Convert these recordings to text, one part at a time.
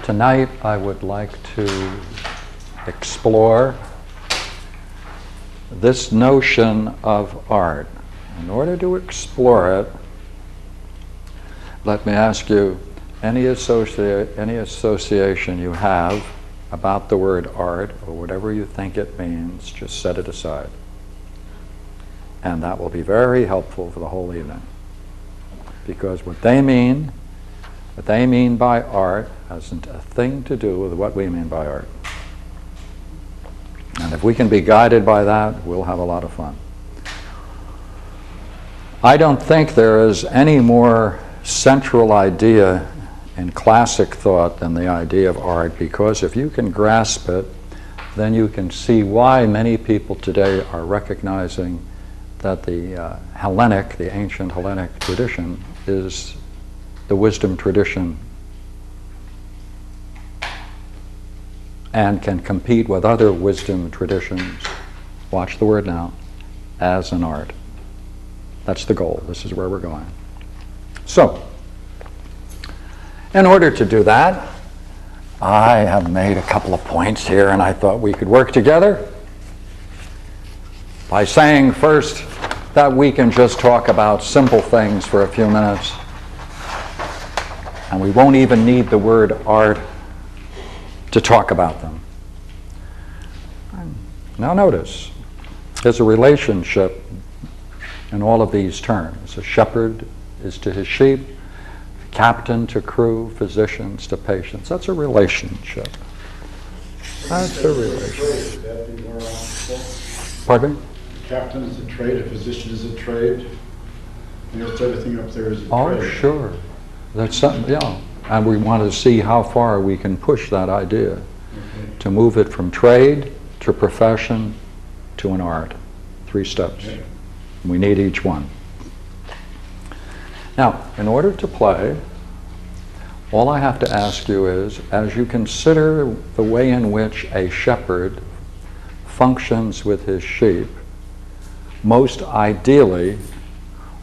Tonight I would like to explore this notion of art. In order to explore it, let me ask you, any association you have about the word art, or whatever you think it means, just set it aside. And that will be very helpful for the whole evening. Because what they mean by art hasn't a thing to do with what we mean by art. And if we can be guided by that, we'll have a lot of fun. I don't think there is any more central idea in classic thought than the idea of art, because if you can grasp it, then you can see why many people today are recognizing that the Hellenic, the ancient Hellenic tradition, is the wisdom tradition and can compete with other wisdom traditions, watch the word now, as an art. That's the goal. This is where we're going. So, in order to do that, I have made a couple of points here, and I thought we could work together by saying first that we can just talk about simple things for a few minutes, and we won't even need the word art to talk about them. Now notice, there's a relationship in all of these terms. A shepherd is to his sheep, captain to crew, physicians to patients. That's a relationship. That's a relationship. Pardon me? Captain is a trade, a physician is a trade, and everything up there is a trade. Oh, sure. That's something, yeah. And we want to see how far we can push that idea to move it from trade to profession to an art. 3 steps. Okay. We need each one. Now, in order to play, all I have to ask you is, as you consider the way in which a shepherd functions with his sheep, most ideally,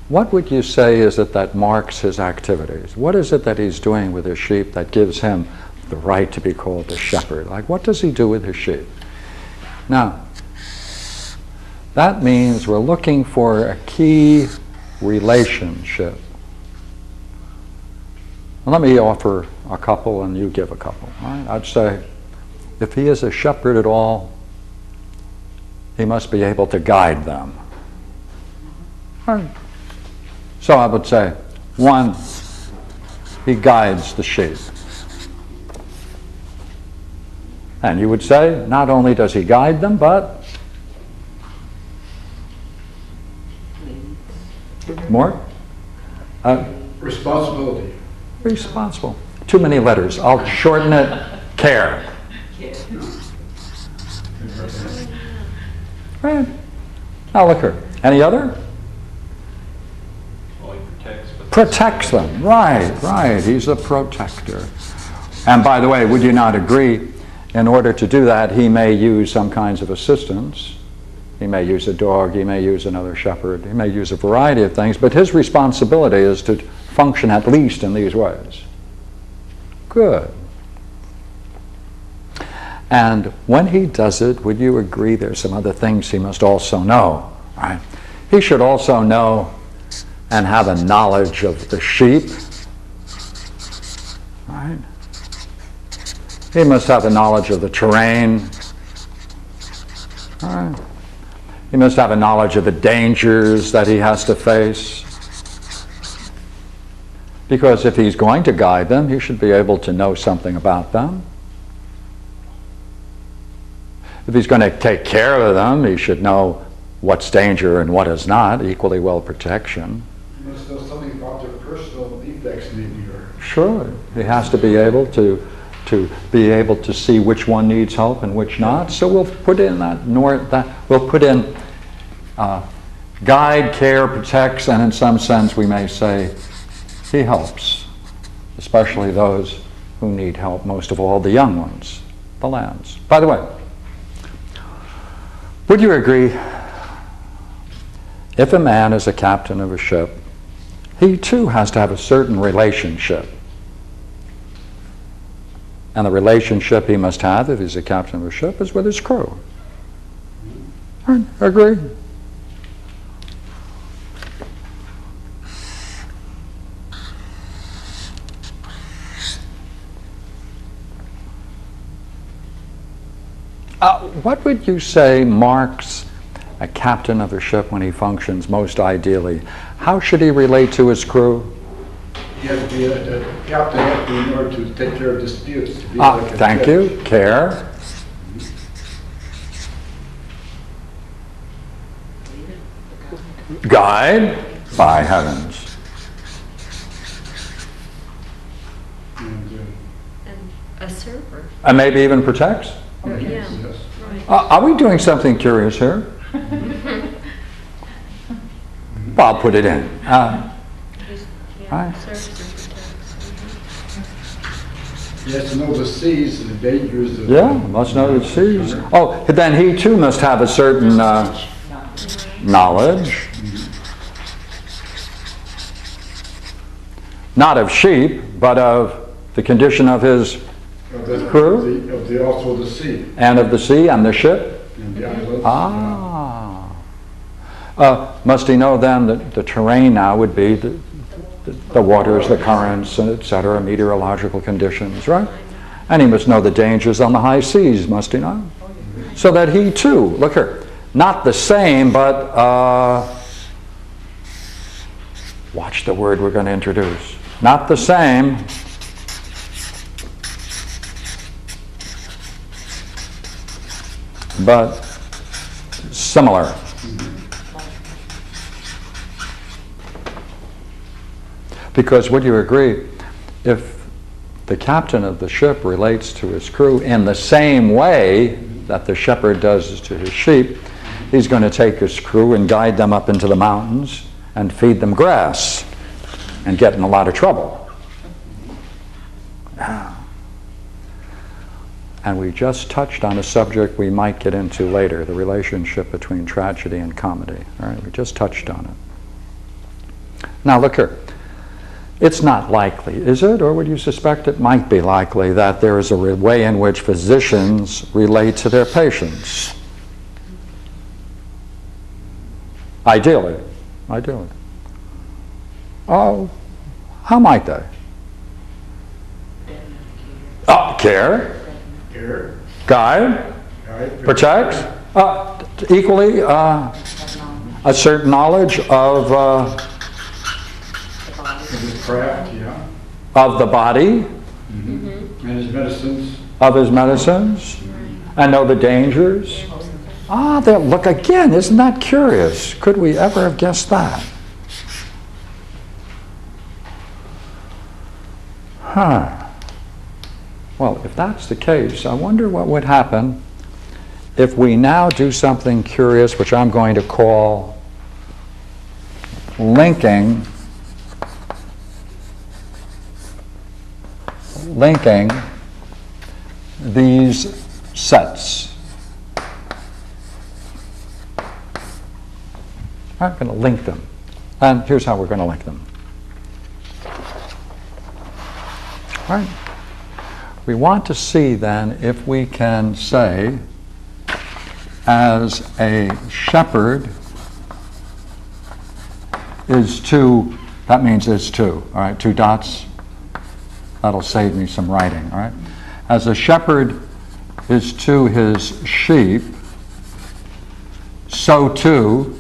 what would you say is it that marks his activities? What is it that he's doing with his sheep that gives him the right to be called a shepherd? Like, what does he do with his sheep? Now, that means we're looking for a key relationship. Let me offer a couple and you give a couple. Right? I'd say if he is a shepherd at all, he must be able to guide them. Right. So I would say, 1, he guides the sheep. And you would say, not only does he guide them, but more? Responsibility. Responsible. Too many letters. I'll shorten it. Care. Right. Now look here. Any other? Well, he protects them. Right. He's a protector. And by the way, would you not agree, in order to do that, he may use some kinds of assistance. He may use a dog, he may use another shepherd, he may use a variety of things, but his responsibility is to function at least in these ways. Good. And when he does it, would you agree there's some other things he must also know, right? He should also know and have a knowledge of the sheep, right? He must have a knowledge of the terrain, right? He must have a knowledge of the dangers that he has to face. Because if he's going to guide them, he should be able to know something about them. If he's going to take care of them, he should know what's danger and what is not, equally well protection. He must know something about their personal defects, maybe. Sure. He has to be able to see which one needs help and which not. So we'll put in we'll put in guide, care, protects, and in some sense we may say he helps, especially those who need help, most of all the young ones, the lambs. By the way, would you agree, if a man is a captain of a ship, he too has to have a certain relationship And the relationship he must have, if he's a captain of a ship, is with his crew. Right, agree? What would you say marks a captain of a ship when he functions most ideally? How should he relate to his crew? He has to be a captain has to be in order to take care of disputes. To be like a Thank judge. you. Care. Guide. By heavens. And, And a server. And maybe even protects. Yeah. yes. Right. Are we doing something curious here? Well, I'll put it in. Just, Right. serves and protects. He has to know the seas and the dangers of... Yeah, must know the seas. Oh, then he too must have a certain knowledge. Not of sheep, but of the condition of his crew? Also the sea and of the sea and the ship. and the islands. Must he know then that the terrain now would be the waters, the currents, etc., meteorological conditions, right? And he must know the dangers on the high seas, must he not? So that he too, look here, not the same, but watch the word we're going to introduce. Not the same, but similar. Because would you agree, if the captain of the ship relates to his crew in the same way that the shepherd does to his sheep, he's going to take his crew and guide them up into the mountains and feed them grass and get in a lot of trouble. And we just touched on a subject we might get into later, the relationship between tragedy and comedy. All right, we just touched on it. Now look here. It's not likely, is it? Or would you suspect it might be likely that there is a way in which physicians relate to their patients? Ideally. Ideally. Oh, how might they? Care. Care. Guide. Guide. Protects. Equally, a certain knowledge of His craft, yeah. of the body, And his medicines. of his medicines, and know the dangers. There, look again, isn't that curious? Could we ever have guessed that? Well, if that's the case, I wonder what would happen if we now do something curious, which I'm going to call linking these sets. I'm going to link them. And here's how we're going to link them. All right. We want to see then if we can say, as a shepherd is two, that means it's two, all right, 2 dots. That'll save me some writing, all right? As a shepherd is to his sheep, so too,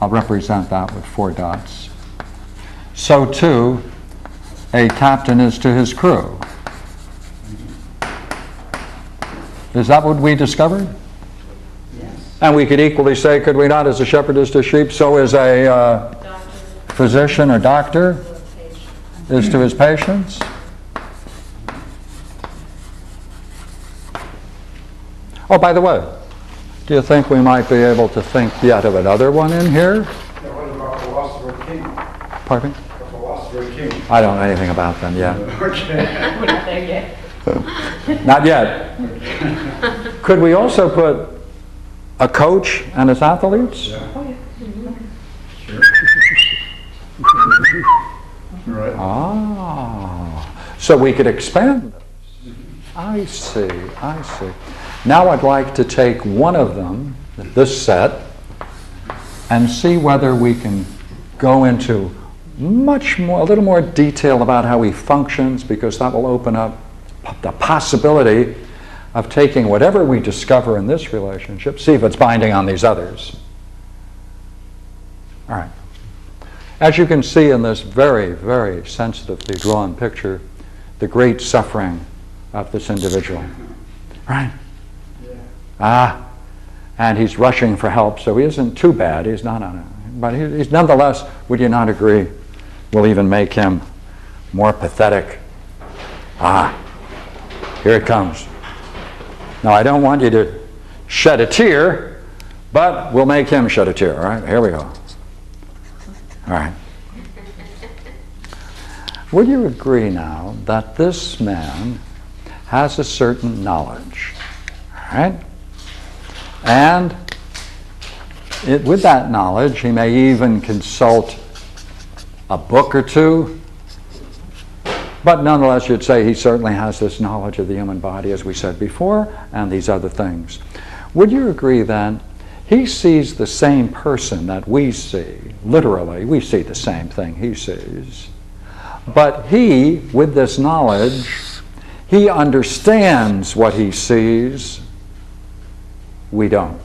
I'll represent that with 4 dots, so too, a captain is to his crew. Is that what we discovered? Yes. And we could equally say, could we not, as a shepherd is to sheep, so is a physician or doctor is to his patients? Oh, by the way, do you think we might be able to think yet of another one in here? Yeah, what about philosopher king? Pardon me? The philosopher king. I don't know anything about them yet. Okay. We're not there yet. Not yet. Could we also put a coach and his athletes? Yeah. Oh, yeah. Sure. Right. So we could expand them. I see, I see. Now I'd like to take one of them, this set, and see whether we can go into a little more detail about how he functions, because that will open up the possibility of taking whatever we discover in this relationship, see if it's binding on these others. All right. As you can see in this very, very sensitively drawn picture, the great suffering of this individual. Right? Yeah. And he's rushing for help, so he isn't too bad. He's not on it. But he's nonetheless, would you not agree, will even make him more pathetic. Here it comes. Now, I don't want you to shed a tear, but we'll make him shed a tear. All right, here we go. All right. Would you agree now that this man has a certain knowledge? All right? And with that knowledge, he may even consult a book or two, but nonetheless, you'd say he certainly has this knowledge of the human body, as we said before, and these other things. Would you agree then, he sees the same person that we see, literally, we see the same thing he sees, but he, with this knowledge, he understands what he sees, we don't.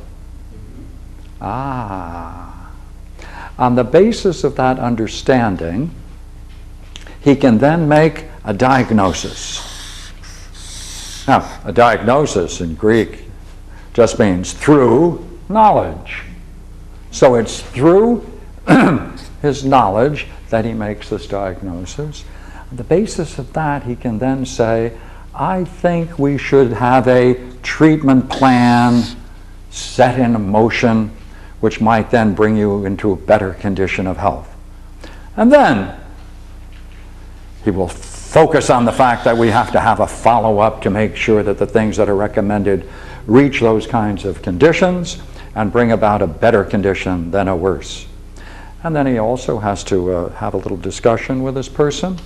On the basis of that understanding, he can then make a diagnosis. Now, a diagnosis in Greek just means through knowledge. So it's through his knowledge that he makes this diagnosis. On the basis of that, he can then say, I think we should have a treatment plan set in motion, which might then bring you into a better condition of health. And then he will focus on the fact that we have to have a follow-up to make sure that the things that are recommended reach those kinds of conditions and bring about a better condition than a worse. And then he also has to have a little discussion with this person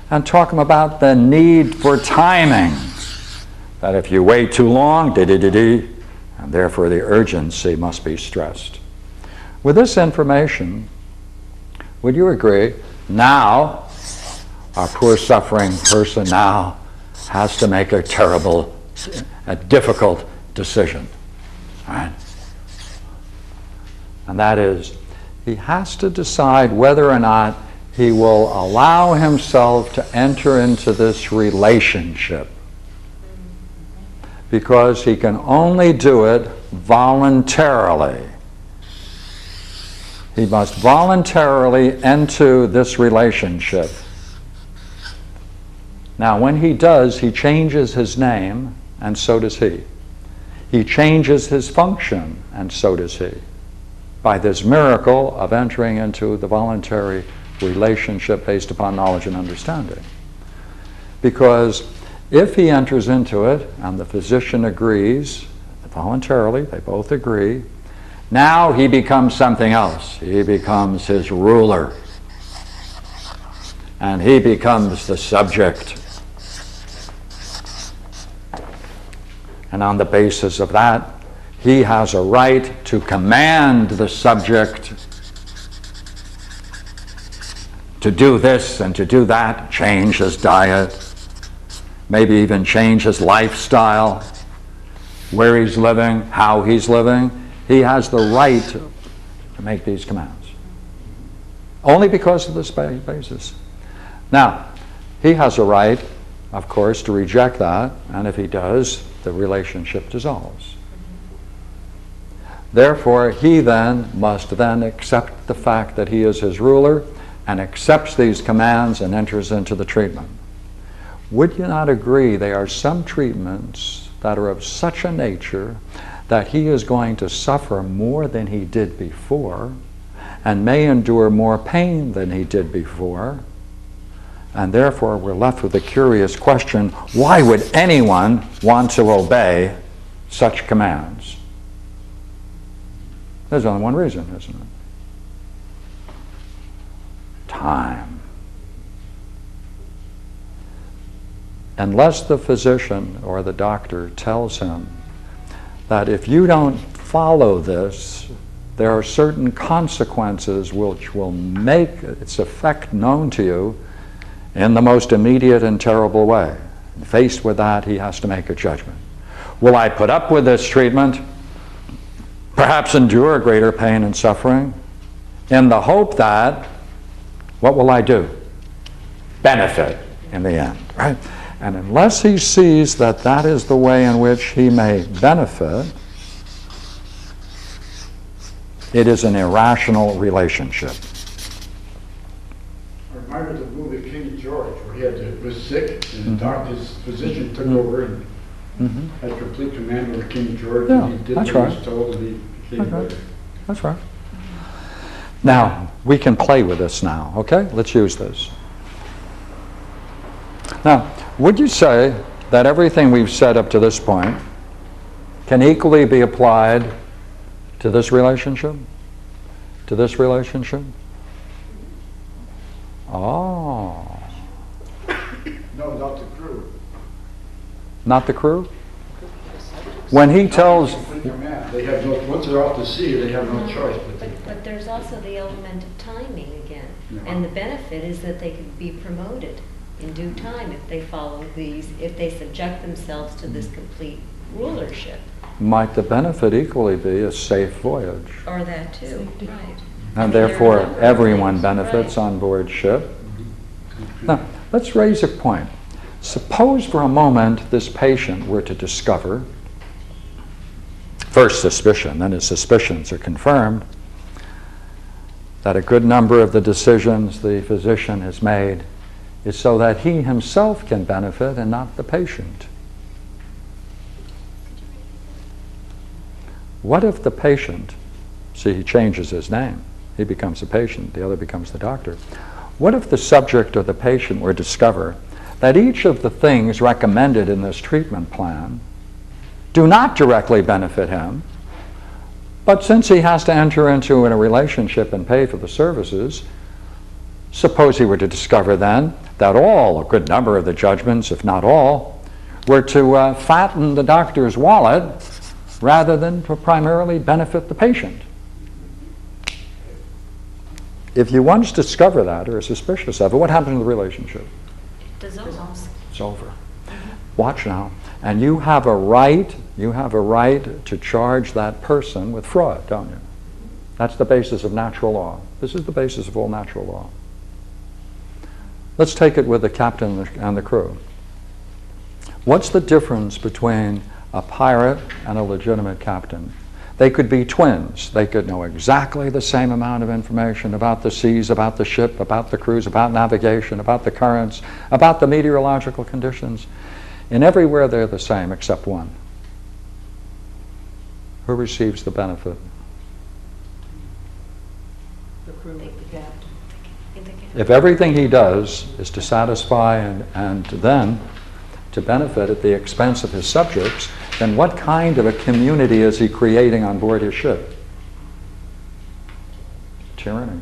and talk him about the need for timing. That if you wait too long, and therefore the urgency must be stressed. With this information, would you agree, now our poor suffering person now has to make a difficult decision. Right? And that is, he has to decide whether or not he will allow himself to enter into this relationship, because he can only do it voluntarily. He must voluntarily enter this relationship. Now, when he does, he changes his name, and so does he. He changes his function, and so does he, by this miracle of entering into the voluntary relationship based upon knowledge and understanding. Because if he enters into it, and the physician agrees, voluntarily, they both agree, now he becomes something else. He becomes his ruler. And he becomes the subject. And on the basis of that, he has a right to command the subject to do this and to do that, change his diet, maybe even change his lifestyle, where he's living, how he's living. He has the right to make these commands. Only because of this basis. Now, he has a right, of course, to reject that, and if he does, the relationship dissolves. Therefore, he then must then accept the fact that he is his ruler and accepts these commands and enters into the treatment. Would you not agree there are some treatments that are of such a nature that he is going to suffer more than he did before and may endure more pain than he did before, and therefore we're left with a curious question, why would anyone want to obey such commands? There's only one reason, isn't it? Time. unless the physician or the doctor tells him that if you don't follow this, there are certain consequences which will make its effect known to you in the most immediate and terrible way. Faced with that, he has to make a judgment. Will I put up with this treatment, perhaps endure greater pain and suffering, in the hope that, what will I do? Benefit in the end, right? And unless he sees that that is the way in which he may benefit, it is an irrational relationship. I reminded the movie King George, where was sick, and his physician took over and had complete command over King George. Yeah, and he did that's what right. he was told, and he became better. That's right. Now, we can play with this now, okay? Let's use this. Now, would you say that everything we've said up to this point can equally be applied to this relationship? To this relationship? Oh. No, not the crew. Not the crew? When he tells... Complete command. They have no, once they're off the sea, they have no choice. But there's also the element of timing again. Yeah. And the benefit is that they could be promoted in due time if they follow these, if they subject themselves to this complete rulership. Might the benefit equally be a safe voyage? Or that too, right. And There are a therefore, number of everyone things, benefits right. on board ship. Now, let's raise a point. Suppose for a moment this patient were to discover, first suspicion, then his suspicions are confirmed, that a good number of the decisions the physician has made is so that he himself can benefit and not the patient. What if the patient, see, he changes his name. He becomes the patient, the other becomes the doctor. What if the subject or the patient were to discover that each of the things recommended in this treatment plan do not directly benefit him, but since he has to enter into a relationship and pay for the services, suppose he were to discover then that a good number of the judgments, if not all, were to fatten the doctor's wallet rather than to primarily benefit the patient. If you once discover that or are suspicious of it, what happens to the relationship? It dissolves. It's over. Watch now. And you have a right to charge that person with fraud, don't you? That's the basis of natural law. This is the basis of all natural law. Let's take it with the captain and the crew. What's the difference between a pirate and a legitimate captain? They could be twins. They could know exactly the same amount of information about the seas, about the ship, about the cruise, about navigation, about the currents, about the meteorological conditions. And everywhere they're the same except one. Who receives the benefit? The crew, the captain. If everything he does is to satisfy and then to benefit at the expense of his subjects, then what kind of a community is he creating on board his ship? Tyranny.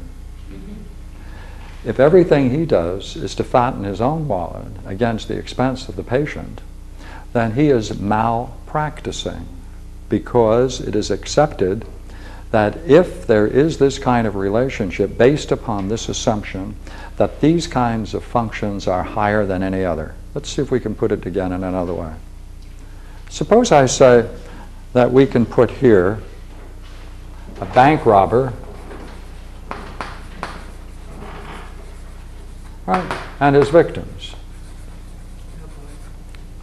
If everything he does is to fatten his own wallet against the expense of the patient, then he is malpracticing, because it is accepted that if there is this kind of relationship based upon this assumption that these kinds of functions are higher than any other. Let's see if we can put it again in another way. Suppose I say that we can put here a bank robber, right, and his victims.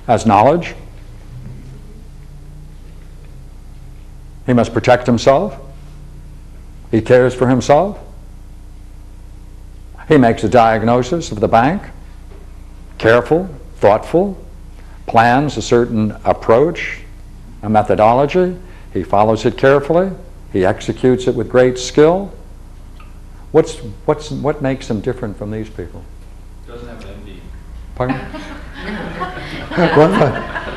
Has knowledge. He must protect himself. He cares for himself. He makes a diagnosis of the bank, careful, thoughtful, plans a certain approach, a methodology. He follows it carefully. He executes it with great skill. What makes him different from these people? Doesn't have envy. Pardon?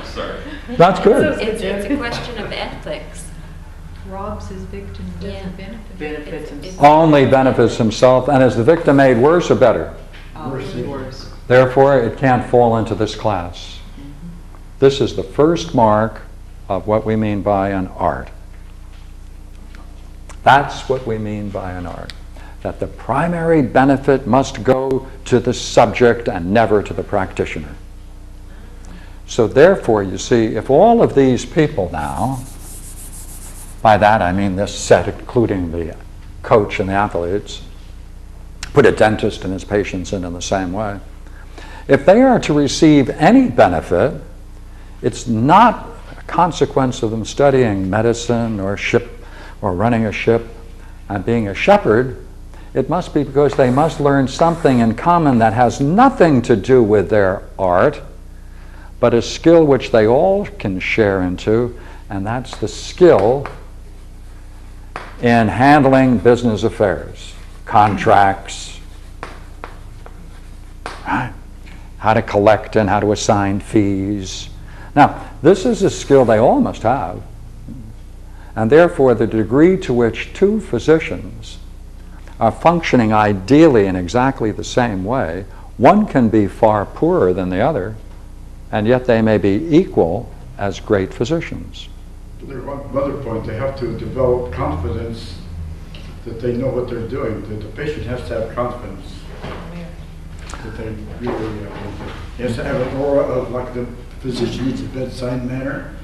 Sorry. That's good. It's a question of ethics. Robs his victim, Yeah. doesn't benefit. Benefits himself. Only benefits himself, and is the victim made worse or better? Worse. Worse. Therefore, it can't fall into this class. This is the first mark of what we mean by an art. That's what we mean by an art. That the primary benefit must go to the subject and never to the practitioner. So therefore, you see, if all of these people now, by that I mean this set, including the coach and the athletes, put a dentist and his patients in the same way, if they are to receive any benefit, it's not a consequence of them studying medicine or running a ship and being a shepherd. It must be because they must learn something in common that has nothing to do with their art, but a skill which they all can share into, and that's the skill in handling business affairs, contracts, right? How to collect and how to assign fees. Now, this is a skill they all must have, and therefore the degree to which two physicians are functioning ideally in exactly the same way, one can be far poorer than the other, and yet they may be equal as great physicians. There's one other point, they have to develop confidence that they know what they're doing. The patient has to have confidence that they really he has to have an aura of like the physician needs a bedside manner.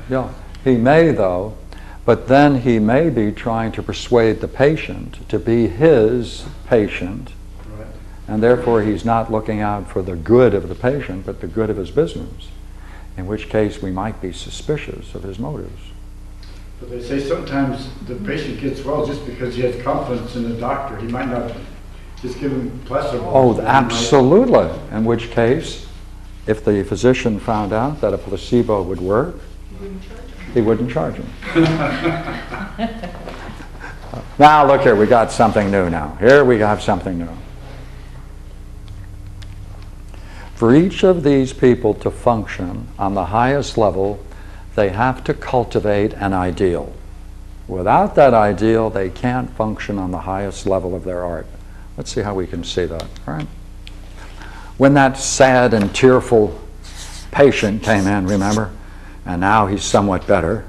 Yeah. He may though, but then he may be trying to persuade the patient to be his patient, Right. and therefore he's not looking out for the good of the patient, but the good of his business, in which case we might be suspicious of his motives. But they say sometimes the patient gets well just because he has confidence in the doctor. He might not just give him placebo. Oh, absolutely. In which case, if the physician found out that a placebo would work, he wouldn't charge him. Now, look here, we got something new now. Here we have something new. For each of these people to function on the highest level, they have to cultivate an ideal. Without that ideal, they can't function on the highest level of their art. Let's see how we can see that, all right? When that sad and tearful patient came in, remember? And now he's somewhat better,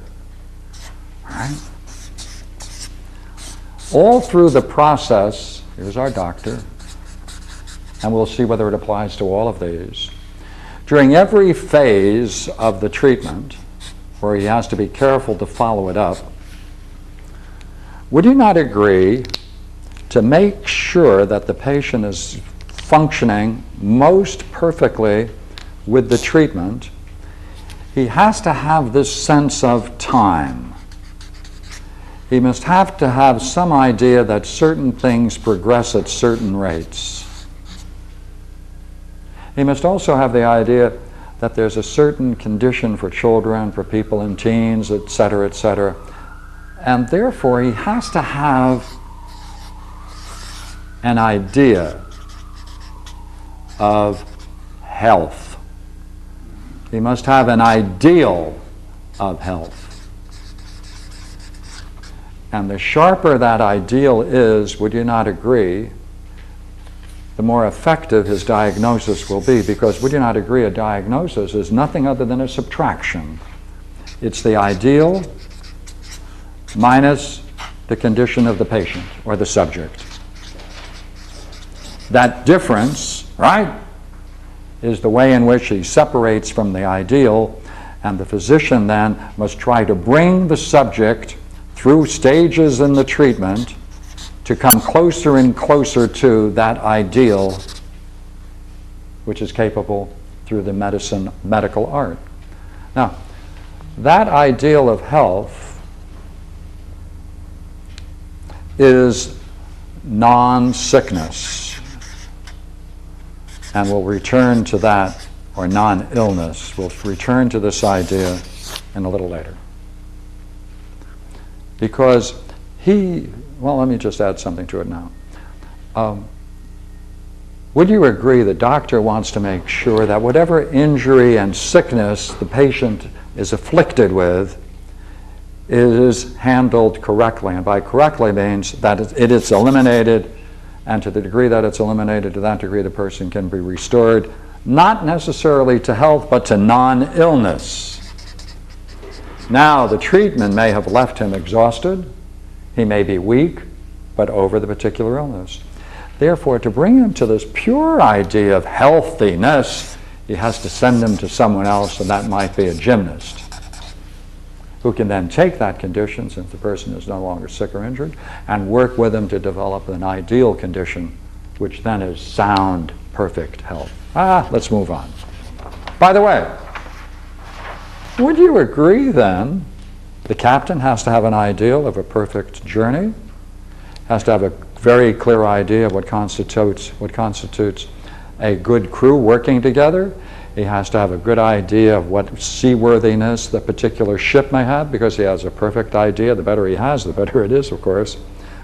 all right? All through the process, here's our doctor, and we'll see whether it applies to all of these. During every phase of the treatment, where he has to be careful to follow it up, would you not agree to make sure that the patient is functioning most perfectly with the treatment? He has to have this sense of time. He must have to have some idea that certain things progress at certain rates. He must also have the idea that there's a certain condition for children, for people in teens, etc., etc. And therefore, he has to have an idea of health. He must have an ideal of health. And the sharper that ideal is, would you not agree, the more effective his diagnosis will be, because would you not agree a diagnosis is nothing other than a subtraction. It's the ideal minus the condition of the patient or the subject. That difference, right, is the way in which he separates from the ideal, and the physician then must try to bring the subject through stages in the treatment to come closer and closer to that ideal, which is capable through the medical art. Now, that ideal of health is non-sickness, and we'll return to that, or non-illness. We'll return to this idea in a little later. Because well, let me just add something to it now. Would you agree the doctor wants to make sure that whatever injury and sickness the patient is afflicted with is handled correctly? And by correctly means that it is eliminated and to the degree that it's eliminated, to that degree the person can be restored, not necessarily to health, but to non-illness. Now, the treatment may have left him exhausted, he may be weak, but over the particular illness. Therefore, to bring him to this pure idea of healthiness, he has to send him to someone else, and that might be a gymnast, who can then take that condition, since the person is no longer sick or injured, and work with him to develop an ideal condition, which then is sound, perfect health. Let's move on. By the way, would you agree then the captain has to have an ideal of a perfect journey, has to have a very clear idea of what constitutes a good crew working together. He has to have a good idea of what seaworthiness the particular ship may have, because he has a perfect idea. The better he has, the better it is, of course,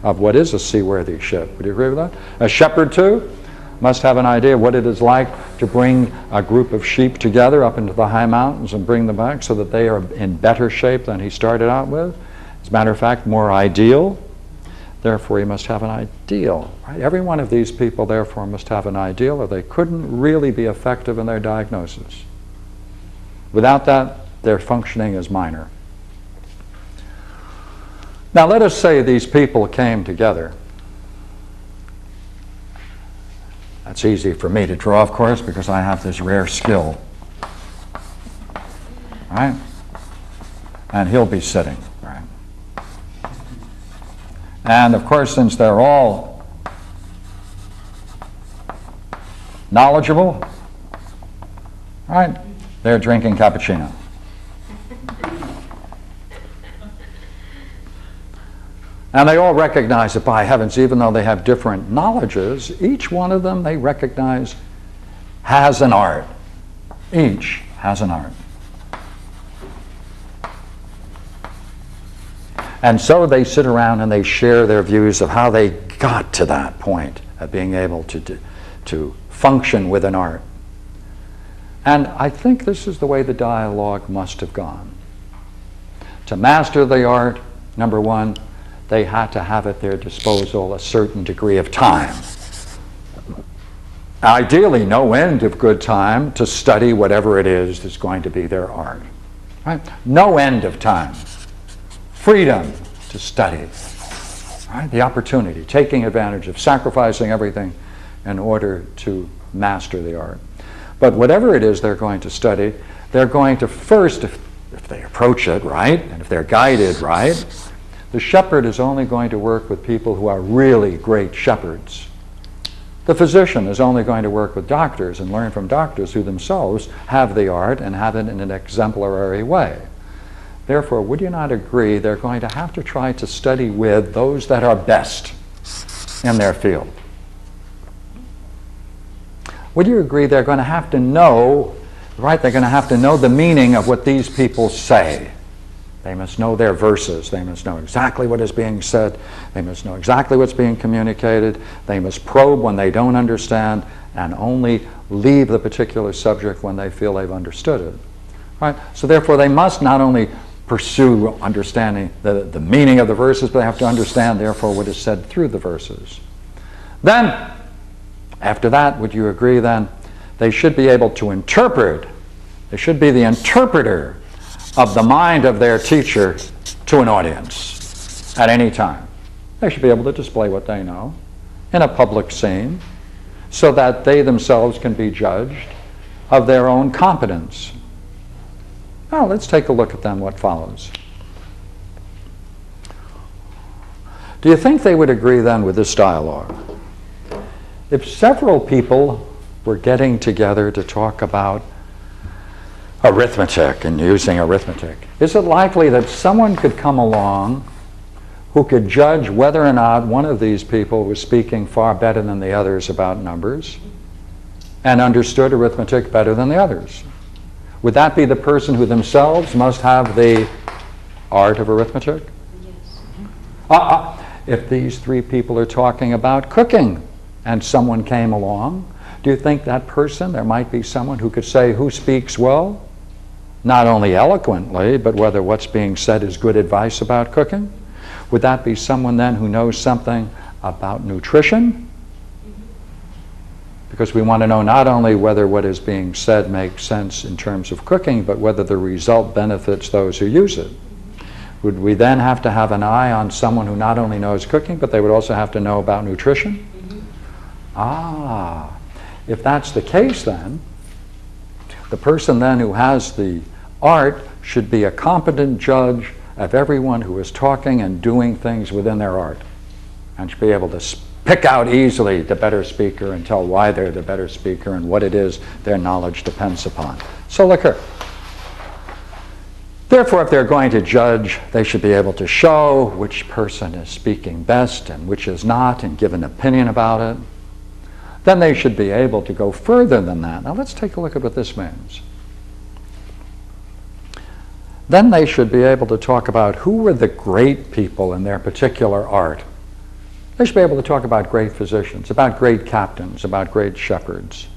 of what is a seaworthy ship. Would you agree with that? A shepherd, too, must have an idea of what it is like to bring a group of sheep together up into the high mountains and bring them back so that they are in better shape than he started out with. As a matter of fact, more ideal. Therefore, he must have an ideal. Right? Every one of these people, therefore, must have an ideal, or they couldn't really be effective in their diagnosis. Without that, their functioning is minor. Now, let us say these people came together. That's easy for me to draw, of course, because I have this rare skill. Right? And he'll be sitting. Right? And of course, since they're all knowledgeable, right, they're drinking cappuccino. And they all recognize that, by heavens, even though they have different knowledges, each one of them they recognize has an art. Each has an art. And so they sit around and they share their views of how they got to that point of being able to function with an art. And I think this is the way the dialogue must have gone. To master the art, number one, they had to have at their disposal a certain degree of time. Ideally, no end of good time to study whatever it is that's going to be their art. Right? No end of time. Freedom to study. Right? The opportunity, taking advantage of sacrificing everything in order to master the art. But whatever it is they're going to study, they're going to first, if they approach it right, and if they're guided right, the shepherd is only going to work with people who are really great shepherds. The physician is only going to work with doctors and learn from doctors who themselves have the art and have it in an exemplary way. Therefore, would you not agree they're going to have to try to study with those that are best in their field? Would you agree they're going to have to know, right, they're going to have to know the meaning of what these people say. They must know their verses. They must know exactly what is being said. They must know exactly what's being communicated. They must probe when they don't understand and only leave the particular subject when they feel they've understood it. Right? So therefore, they must not only pursue understanding the meaning of the verses, but they have to understand, therefore, what is said through the verses. Then, after that, would you agree then, they should be able to interpret. They should be the interpreter of the mind of their teacher to an audience at any time. They should be able to display what they know in a public scene so that they themselves can be judged of their own competence. Now, let's take a look at then what follows. Do you think they would agree then with this dialogue? If several people were getting together to talk about arithmetic and using arithmetic, is it likely that someone could come along who could judge whether or not one of these people was speaking far better than the others about numbers and understood arithmetic better than the others? Would that be the person who themselves must have the art of arithmetic? Yes. If these three people are talking about cooking and someone came along, do you think that person, there might be someone who could say who speaks well? Not only eloquently, but whether what's being said is good advice about cooking? Would that be someone then who knows something about nutrition? Because we want to know not only whether what is being said makes sense in terms of cooking, but whether the result benefits those who use it. Would we then have to have an eye on someone who not only knows cooking, but they would also have to know about nutrition? Ah, if that's the case then, the person then who has the art should be a competent judge of everyone who is talking and doing things within their art, and should be able to pick out easily the better speaker and tell why they're the better speaker and what it is their knowledge depends upon. So look here. Therefore, if they're going to judge, they should be able to show which person is speaking best and which is not, and give an opinion about it. Then they should be able to go further than that. Now let's take a look at what this means. Then they should be able to talk about who were the great people in their particular art. They should be able to talk about great physicians, about great captains, about great shepherds.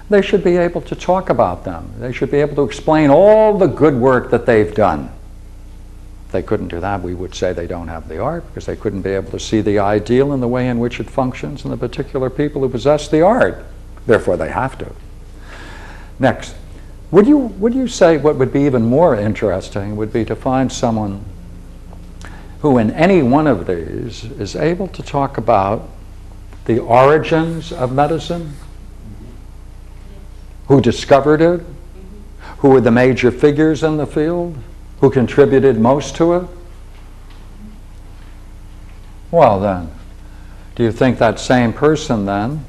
They should be able to talk about them. They should be able to explain all the good work that they've done. If they couldn't do that, we would say they don't have the art, because they couldn't be able to see the ideal in the way in which it functions in the particular people who possess the art. Therefore, they have to. Next, would you say what would be even more interesting would be to find someone who in any one of these is able to talk about the origins of medicine, who discovered it, who were the major figures in the field, who contributed most to it? Well then, do you think that same person then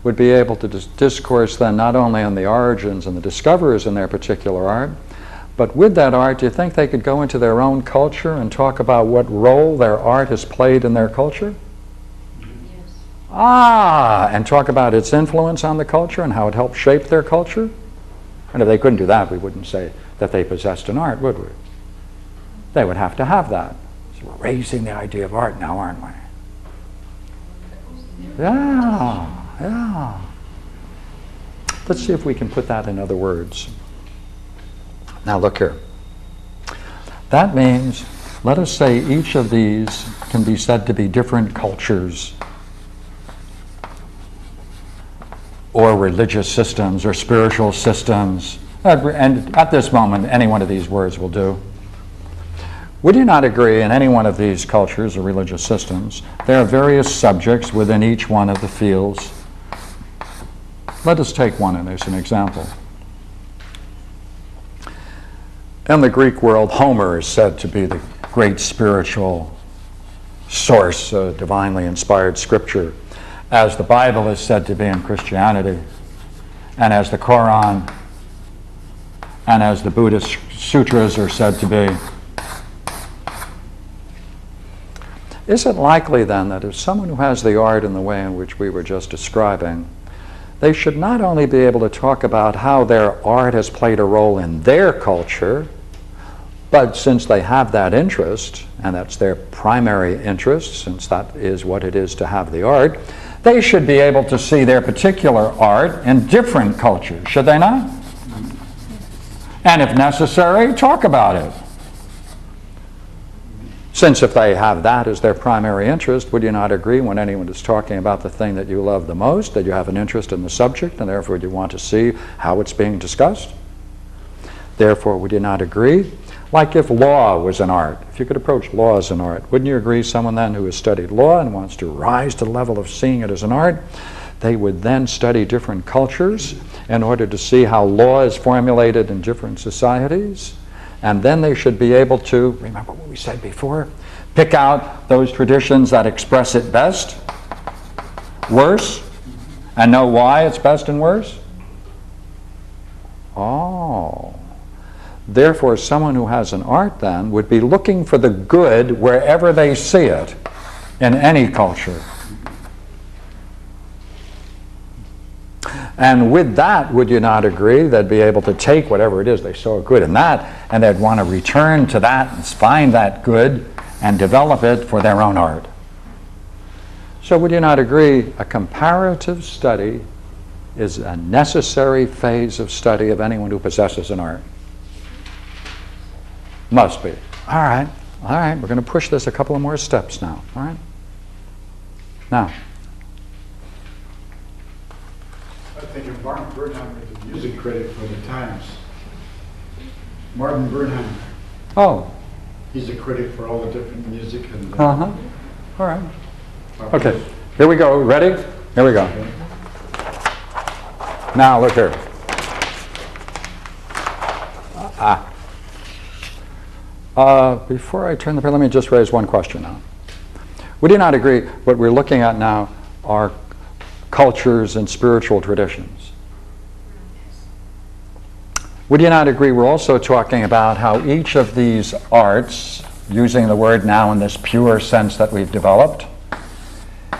would be able to discourse then not only on the origins and the discoverers in their particular art, but with that art, do you think they could go into their own culture and talk about what role their art has played in their culture? Yes. And talk about its influence on the culture and how it helped shape their culture? And if they couldn't do that, we wouldn't say that they possessed an art, would we? They would have to have that. So we're raising the idea of art now, aren't we? Yeah. Let's see if we can put that in other words. Now look here. That means, let us say each of these can be said to be different cultures or religious systems or spiritual systems. And at this moment, any one of these words will do. Would you not agree in any one of these cultures or religious systems, there are various subjects within each one of the fields? Let us take one as an example. In the Greek world, Homer is said to be the great spiritual source of divinely inspired scripture, as the Bible is said to be in Christianity, and as the Quran and as the Buddhist sutras are said to be. Is it likely then that if someone who has the art in the way in which we were just describing, they should not only be able to talk about how their art has played a role in their culture, but since they have that interest, and that's their primary interest, since that is what it is to have the art, they should be able to see their particular art in different cultures, should they not? And if necessary, talk about it. Since if they have that as their primary interest, would you not agree when anyone is talking about the thing that you love the most, that you have an interest in the subject, and therefore you want to see how it's being discussed? Therefore, would you not agree? Like if law was an art, if you could approach law as an art, wouldn't you agree someone then who has studied law and wants to rise to the level of seeing it as an art, they would then study different cultures in order to see how law is formulated in different societies? And then they should be able to, remember what we said before, pick out those traditions that express it best, worse, and know why it's best and worse? Oh. Therefore, someone who has an art then would be looking for the good wherever they see it in any culture. And with that, would you not agree, they'd be able to take whatever it is they saw good in that, and they'd want to return to that and find that good and develop it for their own art. So would you not agree, a comparative study is a necessary phase of study of anyone who possesses an art? Must be. All right, we're going to push this a couple of more steps now, all right? Now, think of Martin Bernheimer, the music critic for the Times. Martin Bernheimer. Oh, He's a critic for all the different music and. uh-huh. All right. Okay, here we go. Ready? Here we go. Now, look here. Before I turn the page, let me just raise one question now. Would you not agree what we're looking at now are cultures and spiritual traditions? Would you not agree we're also talking about how each of these arts, using the word now in this pure sense that we've developed,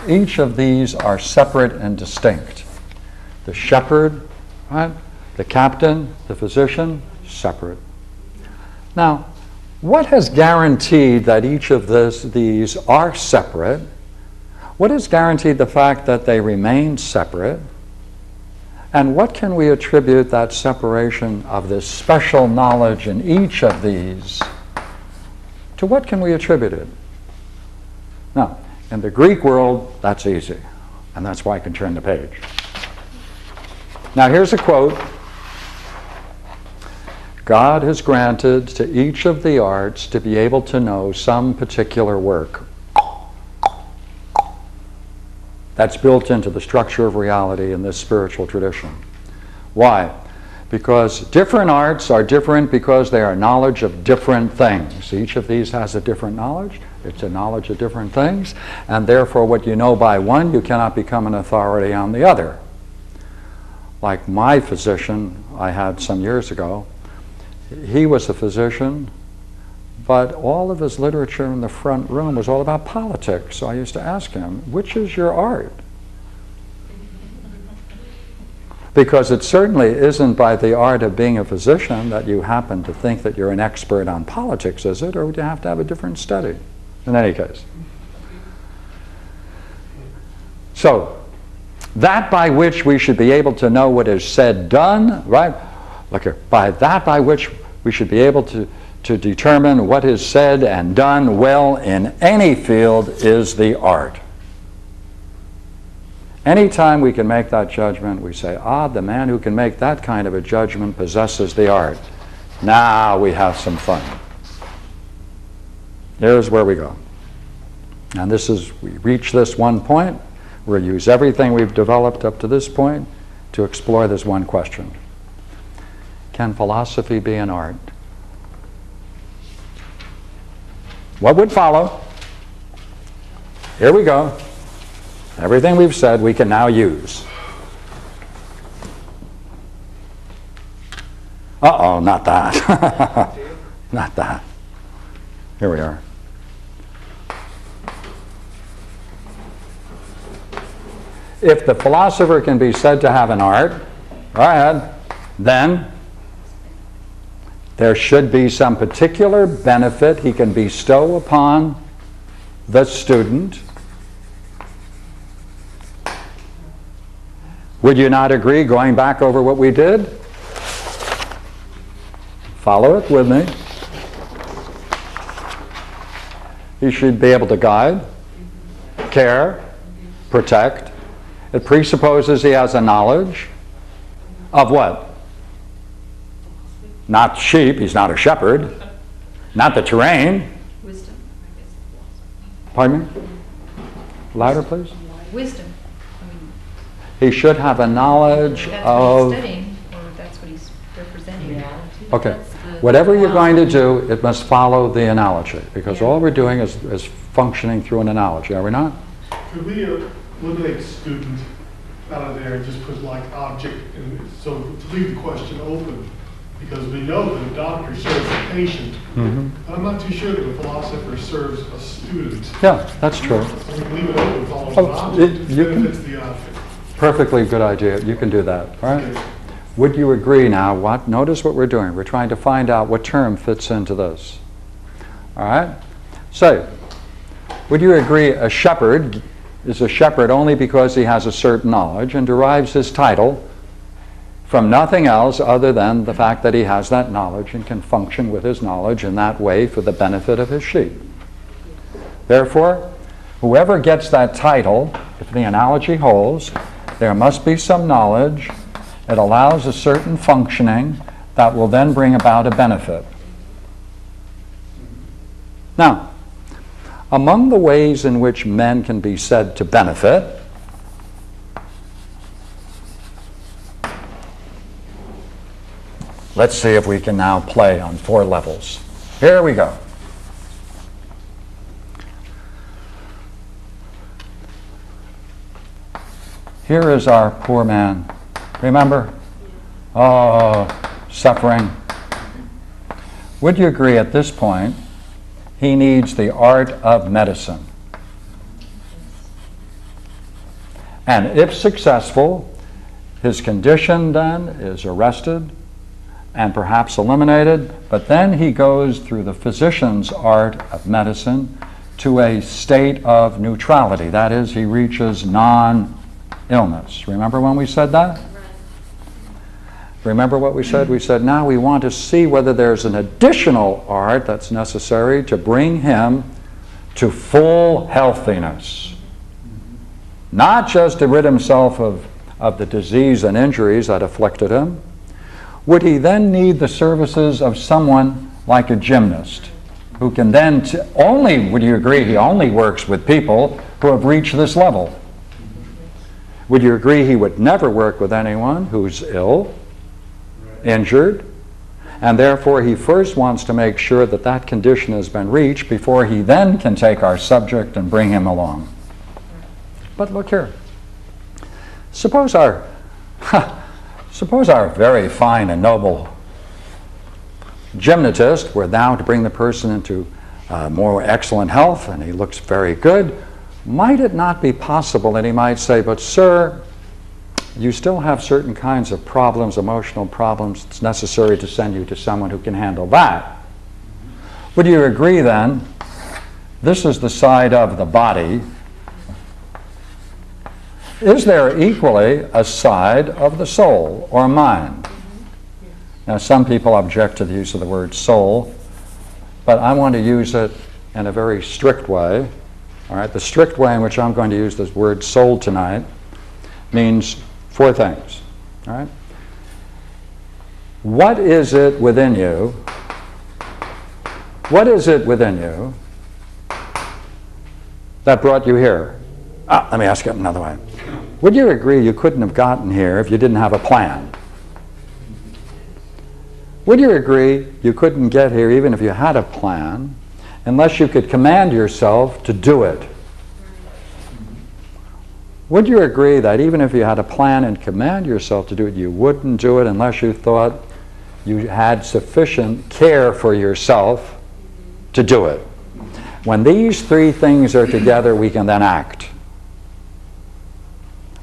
each of these are separate and distinct. The shepherd, right? The captain, the physician, separate. Now, what has guaranteed that each of these are separate? What has guaranteed the fact that they remain separate? And what can we attribute that separation of this special knowledge in each of these? To what can we attribute it? Now, in the Greek world, that's easy. And that's why I can turn the page. Now, here's a quote. God has granted to each of the arts to be able to know some particular work. That's built into the structure of reality in this spiritual tradition. Why? Because different arts are different because they are knowledge of different things. Each of these has a different knowledge. It's a knowledge of different things. And therefore, what you know by one, you cannot become an authority on the other. Like my physician I had some years ago, he was a physician, but all of his literature in the front room was all about politics. So I used to ask him, which is your art? Because it certainly isn't by the art of being a physician that you happen to think that you're an expert on politics, is it? Or would you have to have a different study? In any case. So, that by which we should be able to know what is said, done, right? Look here, by that by which we should be able to determine what is said and done well in any field is the art. Anytime we can make that judgment, we say, the man who can make that kind of a judgment possesses the art. Now we have some fun. Here's where we go. And this is, we reach this one point, we'll use everything we've developed up to this point to explore this one question. Can philosophy be an art? What would follow? Here we go. Everything we've said we can now use. Uh-oh, not that. Not that. Here we are. If the philosopher can be said to have an art, go ahead, then there should be some particular benefit he can bestow upon the student. Would you not agree, going back over what we did? Follow it with me. He should be able to guide, care, protect. It presupposes he has a knowledge of what? Not sheep, he's not a shepherd. Not the terrain. Wisdom, I guess. Pardon me? Louder, please. Wisdom. He should have a knowledge That's of... what he's studying, or that's what he's representing. Okay. Whatever you're going to do, it must follow the analogy, because all we're doing is functioning through an analogy, are we not? Could we eliminate student out of there and just put like object, and so to leave the question open, because we know that a doctor serves a patient, but I'm not too sure that a philosopher serves a student. Yeah, that's true. So we can leave it open, follow the object, you can- benefits the object. Perfectly good idea. You can do that, all right? Okay. Would you agree now, notice what we're doing. We're trying to find out what term fits into this. All right? So, would you agree a shepherd is a shepherd only because he has a certain knowledge and derives his title from nothing else other than the fact that he has that knowledge and can function with his knowledge in that way for the benefit of his sheep. Therefore, whoever gets that title, if the analogy holds, there must be some knowledge It allows a certain functioning that will then bring about a benefit. Now, among the ways in which men can be said to benefit, let's see if we can now play on 4 levels. Here we go. Here is our poor man. Remember? Oh, suffering. Would you agree at this point he needs the art of medicine? And if successful, his condition then is arrested and perhaps eliminated, but then he goes through the physician's art of medicine to a state of neutrality. That is, he reaches non-illness. Remember when we said that? Remember what we said? We said now we want to see whether there's an additional art that's necessary to bring him to full healthiness. Not just to rid himself of the disease and injuries that afflicted him. Would he then need the services of someone like a gymnast who can then would you agree he only works with people who have reached this level? Would you agree he would never work with anyone who's ill, injured, and therefore he first wants to make sure that that condition has been reached before he then can take our subject and bring him along. But look here. Suppose our very fine and noble gymnast were now to bring the person into more excellent health, and he looks very good. Might it not be possible that he might say, but sir, you still have certain kinds of problems, emotional problems. It's necessary to send you to someone who can handle that. Would you agree then, this is the side of the body. Is there equally a side of the soul or mind? Now, some people object to the use of the word soul, but I want to use it in a very strict way. All right, the strict way in which I'm going to use this word soul tonight means 4 things. All right? What is it within you? What is it within you that brought you here? Let me ask it another way. Would you agree you couldn't have gotten here if you didn't have a plan? Would you agree you couldn't get here even if you had a plan unless you could command yourself to do it? Would you agree that even if you had a plan and command yourself to do it, you wouldn't do it unless you thought you had sufficient care for yourself to do it? When these 3 things are together, we can then act.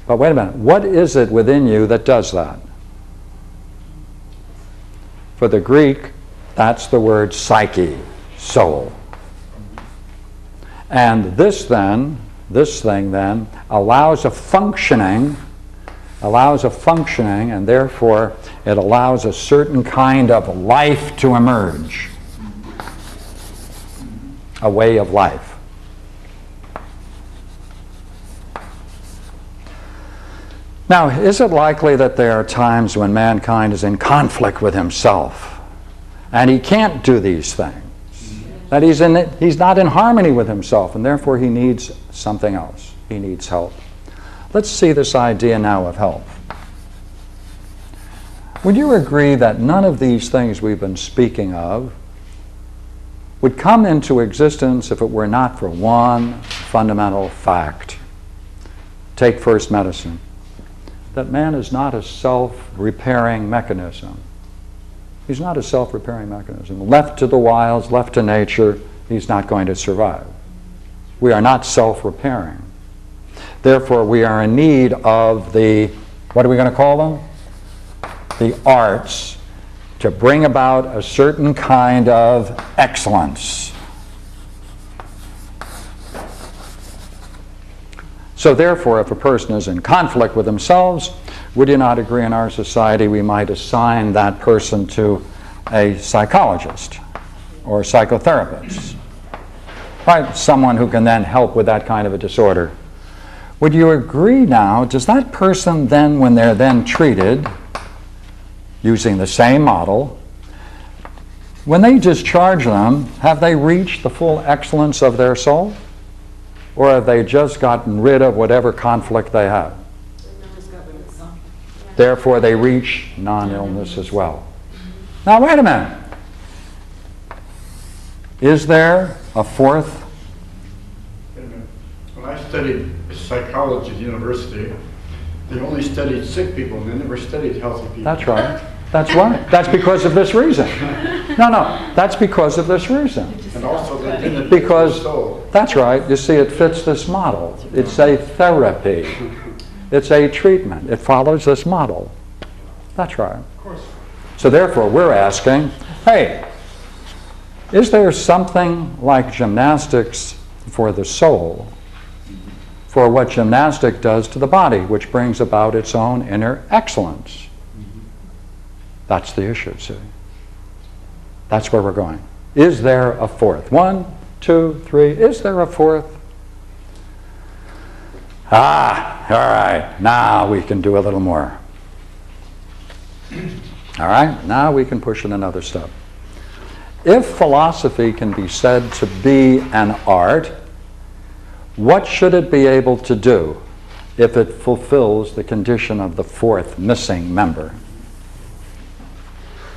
But wait a minute, what is it within you that does that? For the Greek, that's the word psyche, soul. And this thing then allows a functioning, and therefore it allows a certain kind of life to emerge. A way of life. Now, is it likely that there are times when mankind is in conflict with himself and he can't do these things? That he's not in harmony with himself, and therefore he needs something else. He needs help. Let's see this idea now of help. Would you agree that none of these things we've been speaking of would come into existence if it were not for one fundamental fact? Take first medicine. That man is not a self-repairing mechanism. He's not a self-repairing mechanism. Left to the wilds, left to nature, he's not going to survive. We are not self-repairing. Therefore, we are in need of the, what are we going to call them? The arts, to bring about a certain kind of excellence. So therefore, if a person is in conflict with themselves, would you not agree in our society we might assign that person to a psychologist or a psychotherapist? Right? Someone who can then help with that kind of a disorder. Would you agree now, does that person then, when they're then treated, using the same model, when they discharge them, have they reached the full excellence of their soul? Or have they just gotten rid of whatever conflict they have? Therefore, they reach non-illness as well. Now, wait a minute. Is there a fourth? Wait a minute. When I studied psychology at university, they only studied sick people, and they never studied healthy people. That's right. That's right. That's because of this reason. No, that's because of this reason. And also they didn't Because, soul. that's right, you see, it fits this model. It's a therapy. It's a treatment. It follows this model. That's right. Of course. So therefore, we're asking, hey, is there something like gymnastics for the soul, for what gymnastic does to the body, which brings about its own inner excellence? That's the issue, see. That's where we're going. Is there a fourth? 1, 2, 3. Is there a fourth? Ah, all right. Now we can do a little more. All right, now we can push it another step. If philosophy can be said to be an art, what should it be able to do if it fulfills the condition of the fourth missing member?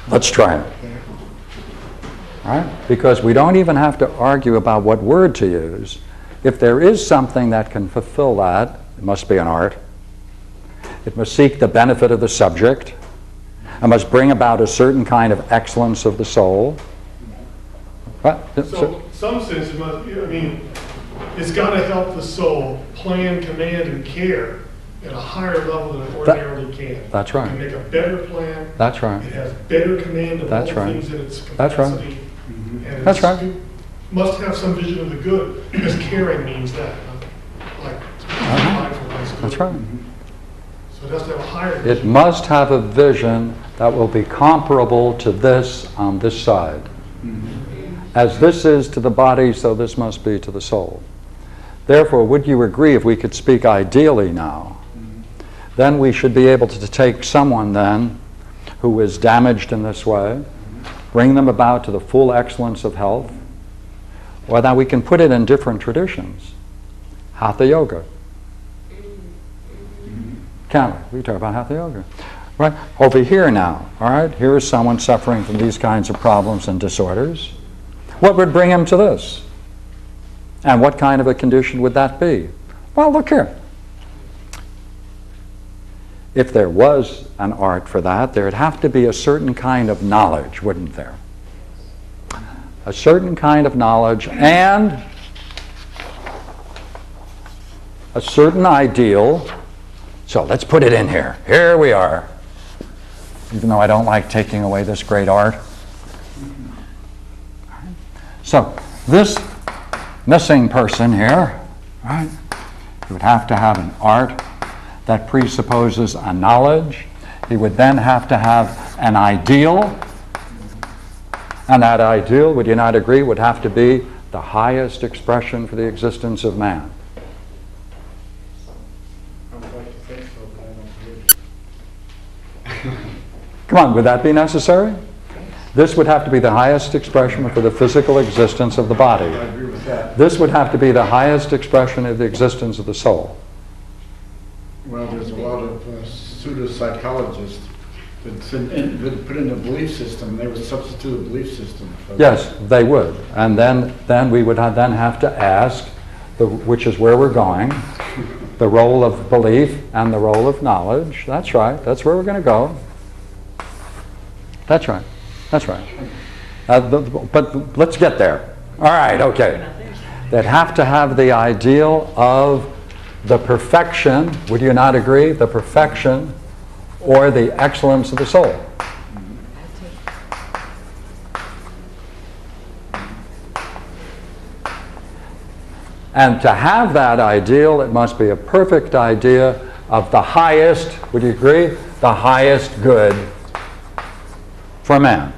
Let's try it. All right? Because we don't even have to argue about what word to use. If there is something that can fulfill that, it must be an art. It must seek the benefit of the subject. It must bring about a certain kind of excellence of the soul. What? So, some sense, it must, I mean, it's got to help the soul plan, command, and care at a higher level than it ordinarily can. That's right. It can make a better plan. That's right. It has better command of That's all right. things in its That's right. capacity. And That's it's- right. it must have some vision of the good, because caring means that. Like, mindfulness, good. That's right. So it has to have a higher It vision. must have a vision that will be comparable to this on this side. As this is to the body, so this must be to the soul. Therefore, would you agree, if we could speak ideally now, then we should be able to take someone then who is damaged in this way, bring them about to the full excellence of health, or that we can put it in different traditions. Hatha yoga. Can we? We talk about hatha yoga. Right? Over here now, all right, here is someone suffering from these kinds of problems and disorders. What would bring him to this? And what kind of a condition would that be? Well, look here. If there was an art for that, there'd have to be a certain kind of knowledge, wouldn't there? A certain kind of knowledge and a certain ideal. So let's put it in here. Here we are. Even though I don't like taking away this great art. So this missing person here, right, he would have to have an art that presupposes a knowledge. He would then have to have an ideal. And that ideal, would you not agree, would have to be the highest expression for the existence of man. I would like to think so, but I don't believe it. Come on, would that be necessary? This would have to be the highest expression for the physical existence of the body. I agree with that. This would have to be the highest expression of the existence of the soul. Well, there's a lot of pseudo-psychologists that put in a belief system, they would substitute a belief system. For Yes, they would. And then we would then have to ask, which is where we're going, the role of belief and the role of knowledge. That's right. That's where we're going to go. That's right. That's right. But let's get there. All right, okay. They'd have to have the ideal of the perfection, would you not agree? The perfection or the excellence of the soul. And to have that ideal, it must be a perfect idea of the highest, would you agree? The highest good for man.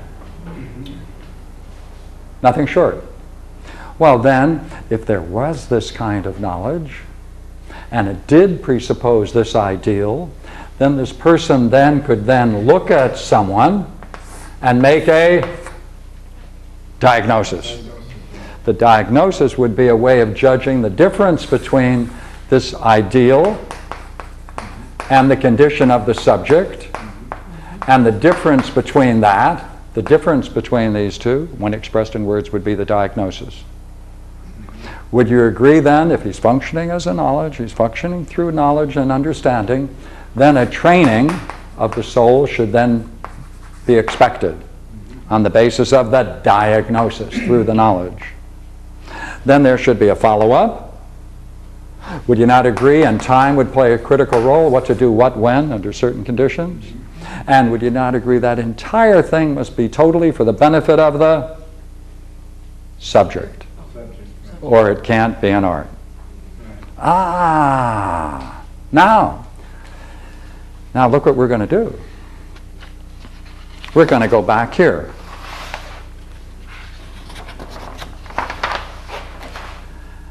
Nothing short. Well then, if there was this kind of knowledge, and it did presuppose this ideal, then this person then could then look at someone and make a diagnosis. The diagnosis would be a way of judging the difference between this ideal and the condition of the subject, and the difference between that, the difference between these two, when expressed in words, would be the diagnosis. Would you agree then, if he's functioning as a knowledge, he's functioning through knowledge and understanding, then a training of the soul should then be expected on the basis of the diagnosis through the knowledge. Then there should be a follow-up. Would you not agree? And time would play a critical role, what to do, what, when, under certain conditions. And would you not agree that entire thing must be totally for the benefit of the subject? Or it can't be an art. Ah, now look what we're going to do. We're going to go back here.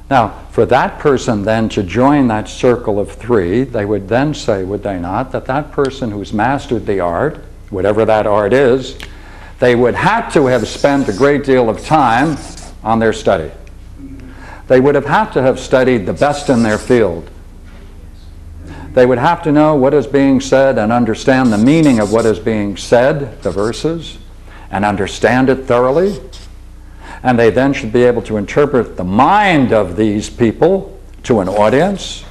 Now, for that person then to join that circle of three, they would then say, would they not, that that person who's mastered the art, whatever that art is, they would have to have spent a great deal of time on their study. They would have had to have studied the best in their field. They would have to know what is being said and understand the meaning of what is being said, the verses, and understand it thoroughly. And they then should be able to interpret the mind of these people to an audience.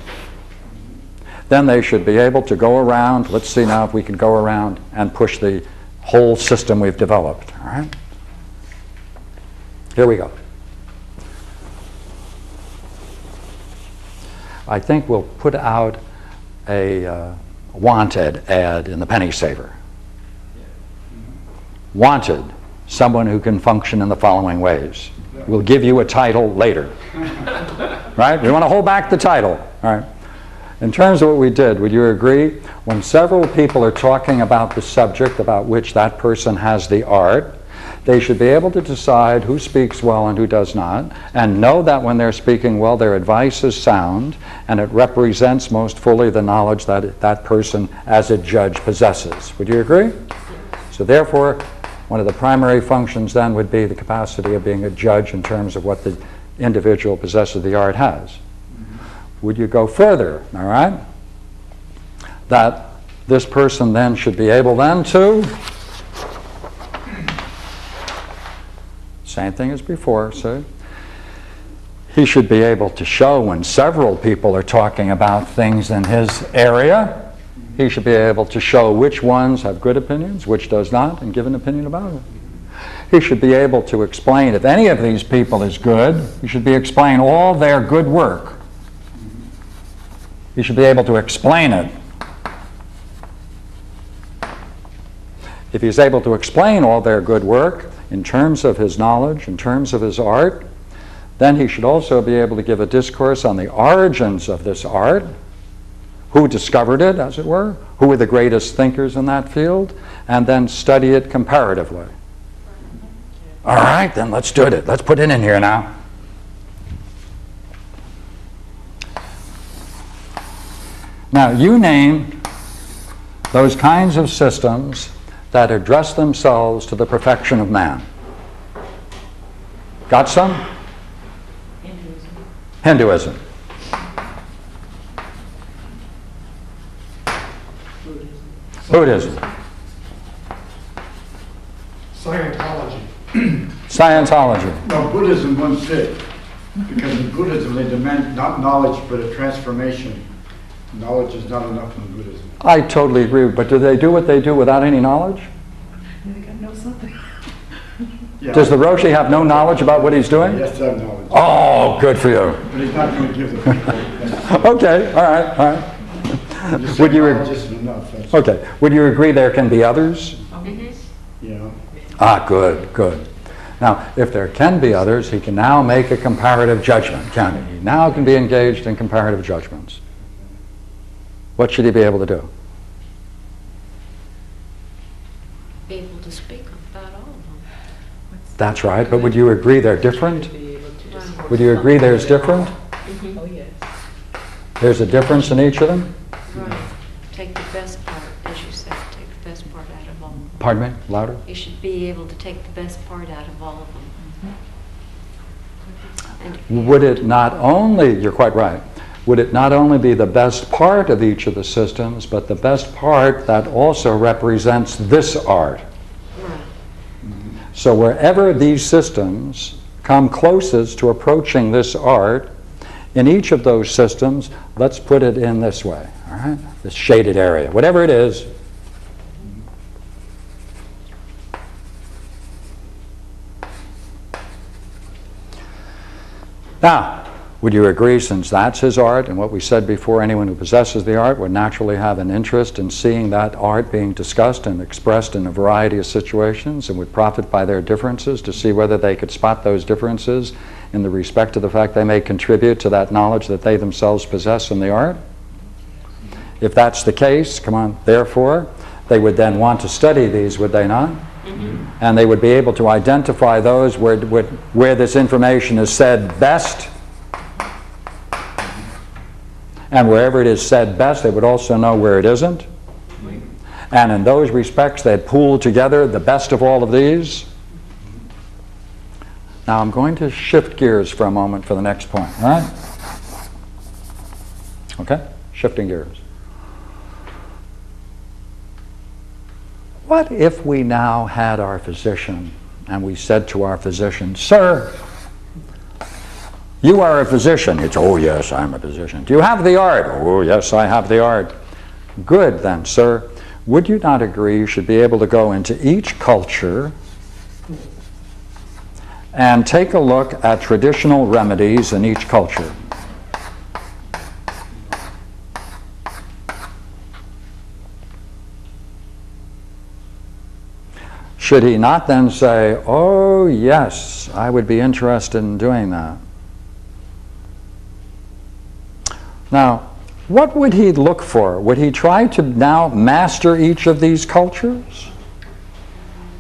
Then they should be able to go around, let's see now if we can go around and push the whole system we've developed. All right? Here we go. I think we'll put out a wanted ad in the Penny Saver. Wanted, someone who can function in the following ways. We'll give you a title later. Right? We want to hold back the title. All right. In terms of what we did, would you agree? When several people are talking about the subject about which that person has the art, they should be able to decide who speaks well and who does not, and know that when they're speaking well, their advice is sound, and it represents most fully the knowledge that that person, as a judge, possesses. Would you agree? So therefore, one of the primary functions then would be the capacity of being a judge in terms of what the individual possessor of the art has. Would you go further, all right? That this person then should be able then to, same thing as before, see? He should be able to show when several people are talking about things in his area, he should be able to show which ones have good opinions, which does not, and give an opinion about it. He should be able to explain if any of these people is good, he should be explain all their good work. He should be able to explain it. If he's able to explain all their good work in terms of his knowledge, in terms of his art, then he should also be able to give a discourse on the origins of this art, who discovered it, as it were, who were the greatest thinkers in that field, and then study it comparatively. All right, then let's do it. Let's put it in here now. Now, you name those kinds of systems that address themselves to the perfection of man. Got some? Hinduism. Buddhism. Scientology. Scientology. No, Buddhism won't fit, because in Buddhism they demand not knowledge but a transformation. Knowledge is not enough in Buddhism. I totally agree, but do they do what they do without any knowledge? They gotta know something. Yeah, Does the Roshi have no knowledge about what he's doing? He has to have knowledge. Oh, good for you. But he's not going to give the people. Okay, all right, all right. Just Would you knowledge isn't enough. That's, Okay, would you agree there can be others? you know. Ah, good, good. Now, if there can be others, he can now make a comparative judgment, can he? He now can be engaged in comparative judgments. What should he be able to do? Be able to speak about all of them. That's right, but would you agree they're different? Would you agree there's different? Oh, yes. There's a difference in each of them? Right. Take the best Pardon me? Louder? You should be able to take the best part out of all of them. And Would it not only, you're quite right, would it not only be the best part of each of the systems, but the best part that also represents this art? Right. So wherever these systems come closest to approaching this art, in each of those systems, let's put it in this way, all right? This shaded area, whatever it is. Now, would you agree, since that's his art, and what we said before, anyone who possesses the art would naturally have an interest in seeing that art being discussed and expressed in a variety of situations, and would profit by their differences to see whether they could spot those differences in the respect to the fact they may contribute to that knowledge that they themselves possess in the art? If that's the case, come on, therefore, they would then want to study these, would they not? And they would be able to identify those where this information is said best. And wherever it is said best, they would also know where it isn't. And in those respects, they'd pool together the best of all of these. Now I'm going to shift gears for a moment for the next point, all right? Okay? Shifting gears. What if we now had our physician and we said to our physician, "Sir, you are a physician." It's, "Oh yes, I'm a physician." "Do you have the art?" "Oh yes, I have the art." "Good then, sir. Would you not agree you should be able to go into each culture and take a look at traditional remedies in each culture?" Should he not then say, "Oh yes, I would be interested in doing that"? Now, what would he look for? Would he try to now master each of these cultures?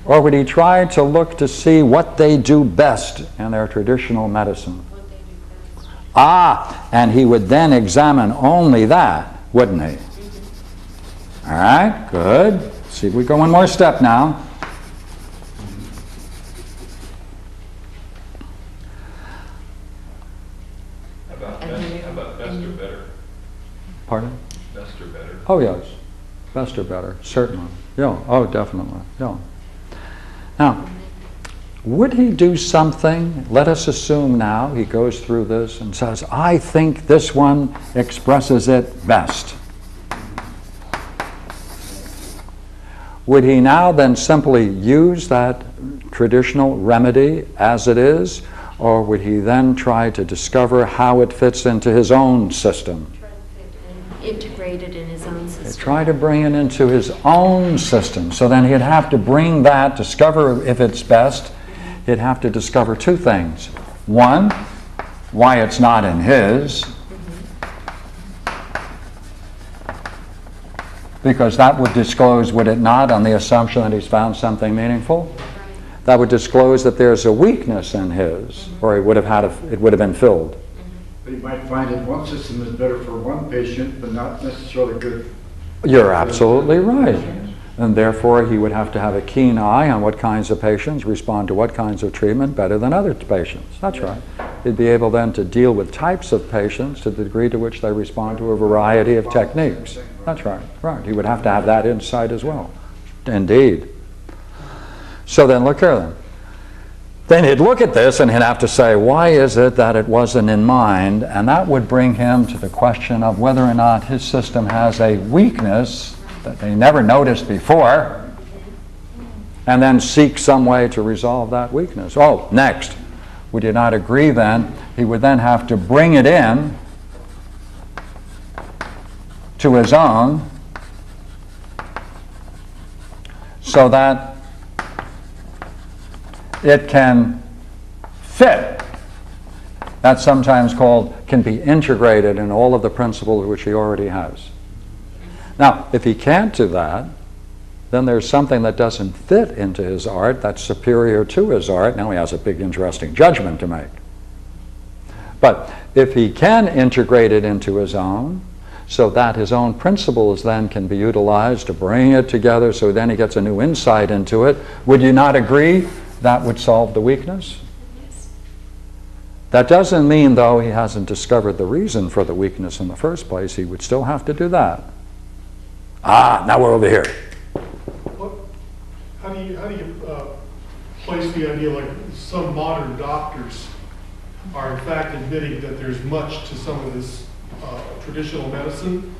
Or would he try to look to see what they do best in their traditional medicine? And he would then examine only that, wouldn't he? All right, good. See if we go one more step now. About best or better? Pardon? Best or better? Oh yes, best or better, certainly. Yeah, oh definitely, yeah. Now, would he do something, let us assume now he goes through this and says, "I think this one expresses it best." Would he now then simply use that traditional remedy as it is, or would he then try to discover how it fits into his own system? integrate it in his own system. Try to bring it into his own system. So then he'd have to bring that, discover if it's best. He'd have to discover two things. One, why it's not in his. Because that would disclose, would it not, on the assumption that he's found something meaningful? That would disclose that there's a weakness in his, or it would have been filled. But you might find that one system is better for one patient, but not necessarily good. You're absolutely right. And therefore, he would have to have a keen eye on what kinds of patients respond to what kinds of treatment better than other patients. That's right. He'd be able then to deal with types of patients to the degree to which they respond to a variety of techniques. That's right. Right. He would have to have that insight as well. Indeed. So then look here then. Then he'd look at this and he'd have to say, why is it that it wasn't in mind? And that would bring him to the question of whether or not his system has a weakness that they never noticed before, and then seek some way to resolve that weakness. Oh, next. Would you not agree then? He would then have to bring it in to his own so that it can fit. That's sometimes called, can be integrated in all of the principles which he already has. Now, if he can't do that, then there's something that doesn't fit into his art that's superior to his art. Now he has a big, interesting judgment to make. But if he can integrate it into his own, so that his own principles then can be utilized to bring it together, so then he gets a new insight into it. Would you not agree that would solve the weakness? That doesn't mean, though, he hasn't discovered the reason for the weakness in the first place. He would still have to do that. Now we're over here. How do you place the idea, like some modern doctors are in fact admitting that there's much to some of this traditional medicine,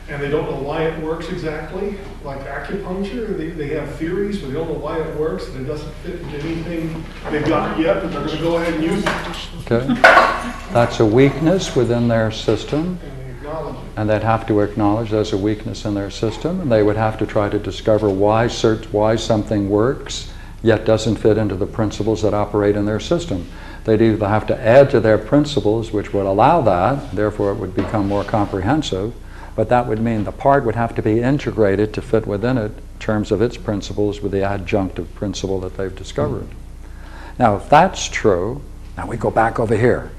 and they don't know why it works exactly, like acupuncture. They have theories, but they don't know why it works, and it doesn't fit into anything they've got yet, but they're going to go ahead and use it. Okay. That's a weakness within their system, And they acknowledge it. and they'd have to acknowledge there's a weakness in their system, and they would have to try to discover why something works, yet doesn't fit into the principles that operate in their system. They'd either have to add to their principles, which would allow that, therefore it would become more comprehensive, but that would mean the part would have to be integrated to fit within it in terms of its principles with the adjunctive principle that they've discovered. Now, if that's true, now we go back over here.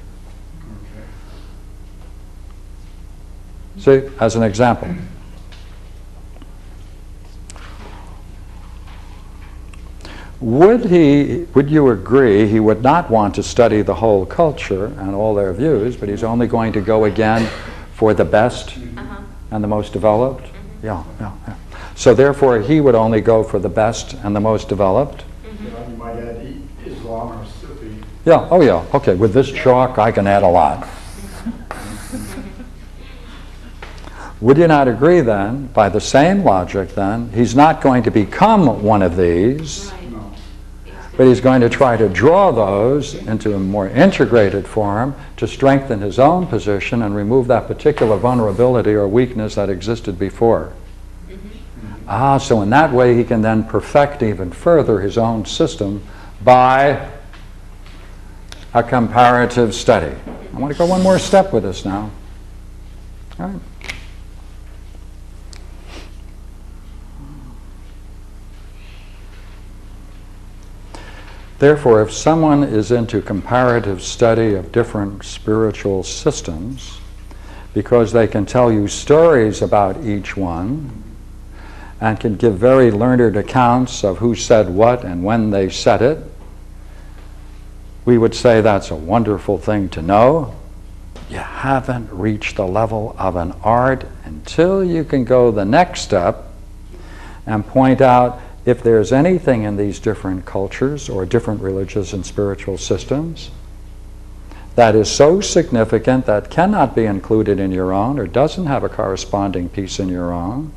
See, as an example. Would you agree he would not want to study the whole culture and all their views, but he's only going to go again for the best and the most developed? Yeah. So therefore he would only go for the best and the most developed? You might add Islam or Sufi. Yeah, oh yeah, okay, with this chalk I can add a lot. Would you not agree then, by the same logic then, he's not going to become one of these, No. but he's going to try to draw those into a more integrated form to strengthen his own position and remove that particular vulnerability or weakness that existed before. So in that way he can then perfect even further his own system by a comparative study. I want to go one more step with this now. All right. Therefore, if someone is into comparative study of different spiritual systems, because they can tell you stories about each one, and can give very learned accounts of who said what and when they said it, we would say that's a wonderful thing to know. You haven't reached the level of an art until you can go the next step and point out if there's anything in these different cultures or different religious and spiritual systems that is so significant that cannot be included in your own or doesn't have a corresponding piece in your own,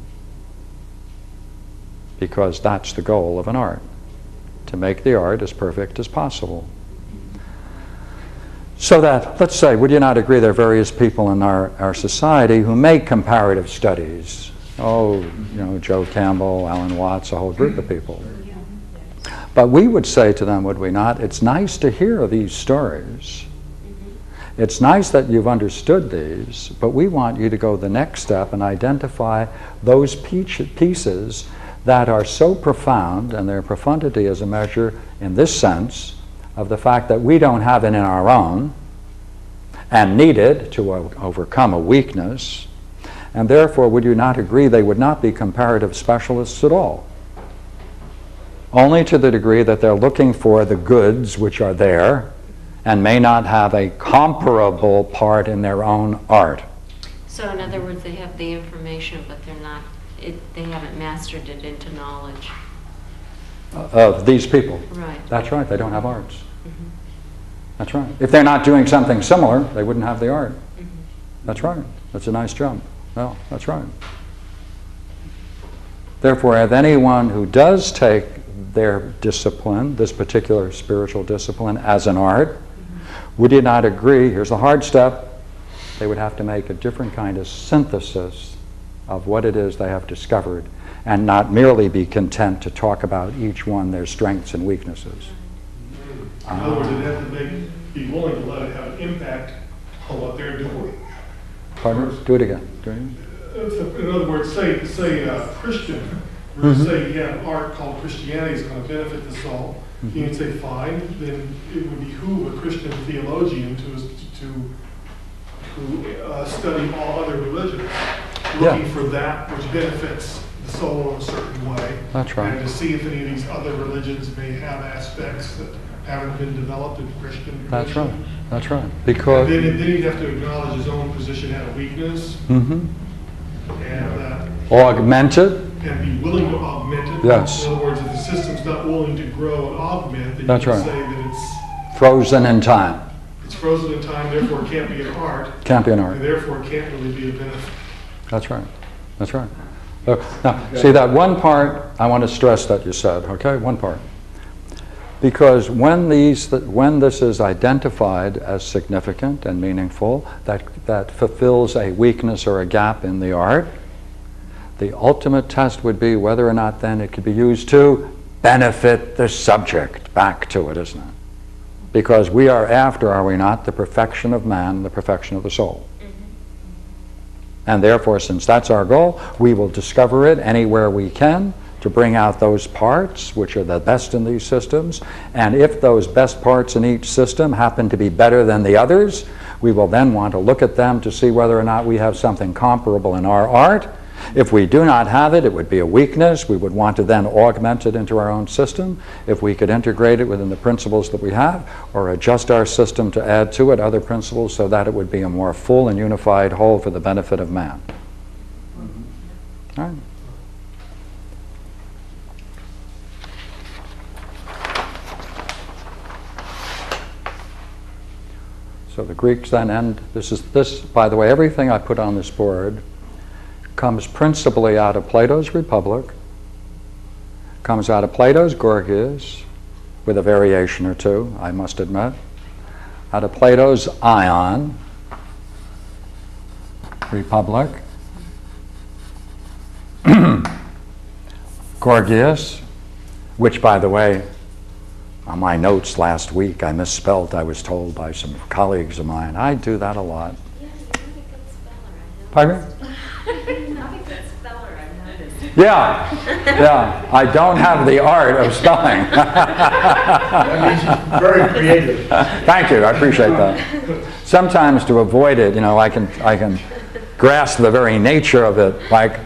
because that's the goal of an art, to make the art as perfect as possible. So that, let's say, would you not agree there are various people in our society who make comparative studies? Joe Campbell, Alan Watts, a whole group of people. But we would say to them, would we not, it's nice to hear these stories. It's nice that you've understood these, but we want you to go the next step and identify those pieces that are so profound, and their profundity is a measure, in this sense, of the fact that we don't have it in our own and need it to overcome a weakness. And therefore, would you not agree they would not be comparative specialists at all? Only to the degree that they're looking for the goods which are there and may not have a comparable part in their own art. So in other words, they have the information, but they haven't mastered it into knowledge. Of these people. Right. That's right, they don't have arts. That's right. If they're not doing something similar, they wouldn't have the art. That's right. That's a nice jump. Well, that's right. Therefore, if anyone who does take their discipline, this particular spiritual discipline, as an art, would you not agree, here's the hard step, they would have to make a different kind of synthesis of what it is they have discovered, and not merely be content to talk about each one, their strengths and weaknesses. In other words, they'd have to be willing to let it have an impact on what they're doing. Pardon? Do it again. In other words, say Christian, or say you have art called Christianity is going to benefit us all. You can say, fine, then it would behoove a Christian theologian to study all other religions. looking Yeah. for that which benefits the soul in a certain way. That's right. And to see if any of these other religions may have aspects that haven't been developed in Christian That's tradition. right. That's right. Because Then he'd have to acknowledge his own position had a weakness Mhm. and Augmented. and be willing to augment it. Yes. In other words, if the system's not willing to grow and augment, then That's you can right. say that it's Frozen in time. frozen in time, therefore it can't be an art, Can't be an and art. therefore it can't really be a benefit. That's right. That's right. Now, see that one part I want to stress that you said, okay? One part. Because when this is identified as significant and meaningful, that fulfills a weakness or a gap in the art, the ultimate test would be whether or not then it could be used to benefit the subject. Back to it, isn't it? Because we are after, are we not, the perfection of man, the perfection of the soul. And therefore, since that's our goal, we will discover it anywhere we can to bring out those parts which are the best in these systems. And if those best parts in each system happen to be better than the others, we will then want to look at them to see whether or not we have something comparable in our art. If we do not have it, it would be a weakness. We would want to then augment it into our own system. If we could integrate it within the principles that we have, or adjust our system to add to it other principles so that it would be a more full and unified whole for the benefit of man. All right. So the Greeks then end, this, by the way, everything I put on this board comes principally out of Plato's Republic, comes out of Plato's Gorgias, with a variation or two, I must admit, out of Plato's Ion, Republic, Gorgias, which, by the way, on my notes last week, I misspelled, I was told by some colleagues of mine. I do that a lot. Yeah, you're not a good speller. Pardon me? You're not a good speller, I've noticed. Yeah, I don't have the art of spelling. That means he's very creative. Thank you, I appreciate that. Sometimes to avoid it, you know, I can grasp the very nature of it, like,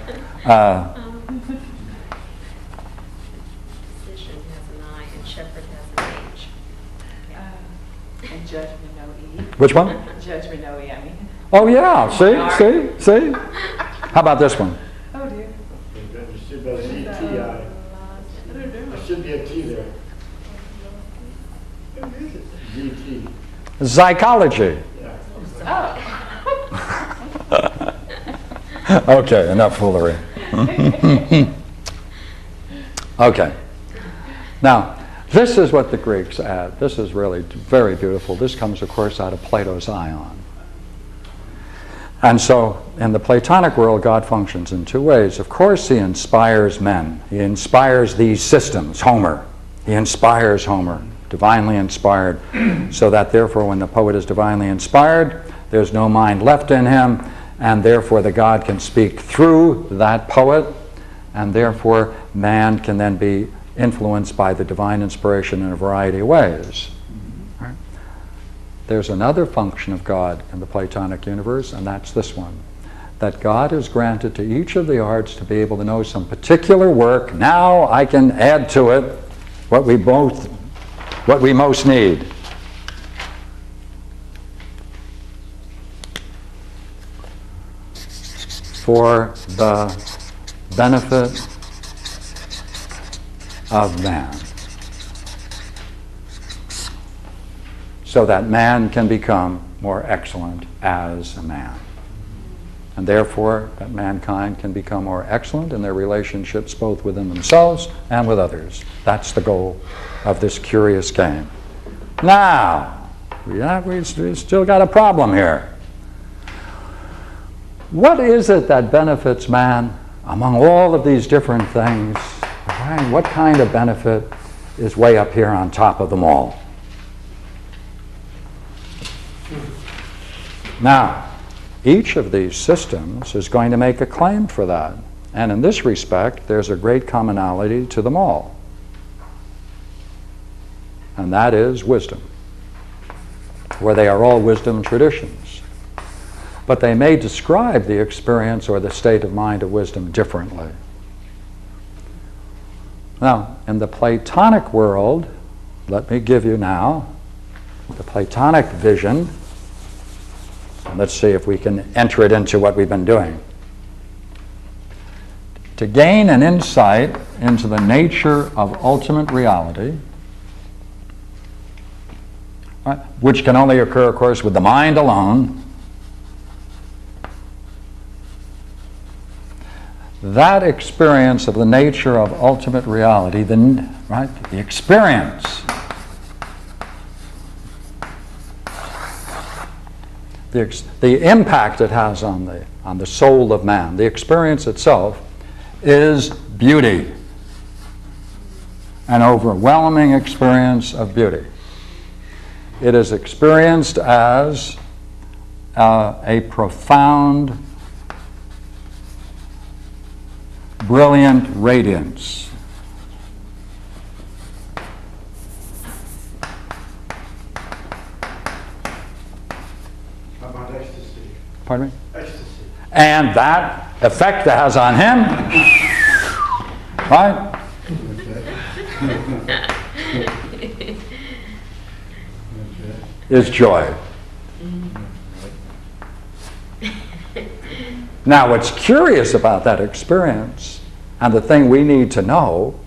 Physician has an I and shepherd has an H. And Judge Minoe. which one? Judge Minoe, I mean. Oh yeah, see? How about this one? Oh dear. There should be a ZTI. There should be a T there. ZT. Psychology. Okay, enough foolery. Okay. Now, this is what the Greeks add. This is really very beautiful. This comes, of course, out of Plato's Ion. And so, in the Platonic world, God functions in two ways. Of course, he inspires men. He inspires these systems, Homer. He inspires Homer, divinely inspired, so that therefore when the poet is divinely inspired, there's no mind left in him, and therefore the God can speak through that poet, and therefore man can then be influenced by the divine inspiration in a variety of ways. Right? There's another function of God in the Platonic universe, and that's this one. That God has granted to each of the arts to be able to know some particular work. Now I can add to it what we most need. For the benefit of man. So that man can become more excellent as a man. And therefore, that mankind can become more excellent in their relationships both within themselves and with others. That's the goal of this curious game. Now, we still got a problem here. What is it that benefits man among all of these different things? Right? What kind of benefit is way up here on top of them all? Now, each of these systems is going to make a claim for that. And in this respect, there's a great commonality to them all. And that is wisdom, where they are all wisdom traditions. but they may describe the experience or the state of mind of wisdom differently. Now, in the Platonic world, let me give you now the Platonic vision. Let's see if we can enter it into what we've been doing. To gain an insight into the nature of ultimate reality, right, which can only occur, of course, with the mind alone, that experience of the nature of ultimate reality, the experience, the impact it has on the soul of man, the experience itself, is beauty, an overwhelming experience of beauty. It is experienced as a profound, brilliant radiance. How about ecstasy? Pardon me? Ecstasy. And that effect that has on him, right, is joy. Now, what's curious about that experience, and the thing we need to know,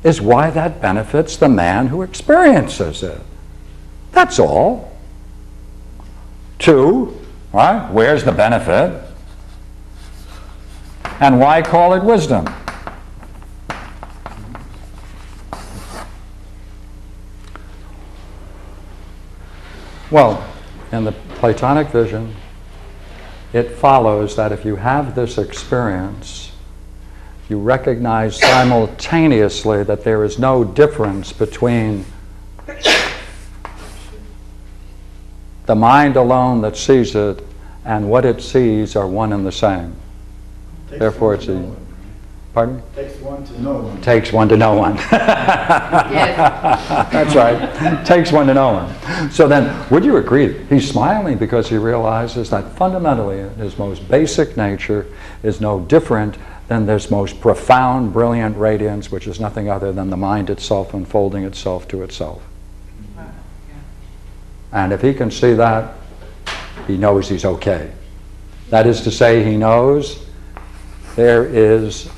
is why that benefits the man who experiences it. That's all. 2, right? Where's the benefit? And why call it wisdom? Well, in the Platonic vision, it follows that if you have this experience, you recognize simultaneously that there is no difference between the mind alone that sees it and what it sees are one and the same. Therefore, it's a... Pardon? Takes one to know one. Takes one to know one. That's right. Takes one to know one. So then, would you agree? He's smiling because he realizes that fundamentally his most basic nature is no different than this most profound, brilliant radiance, which is nothing other than the mind itself unfolding itself to itself. And if he can see that, he knows he's okay. That is to say, he knows there is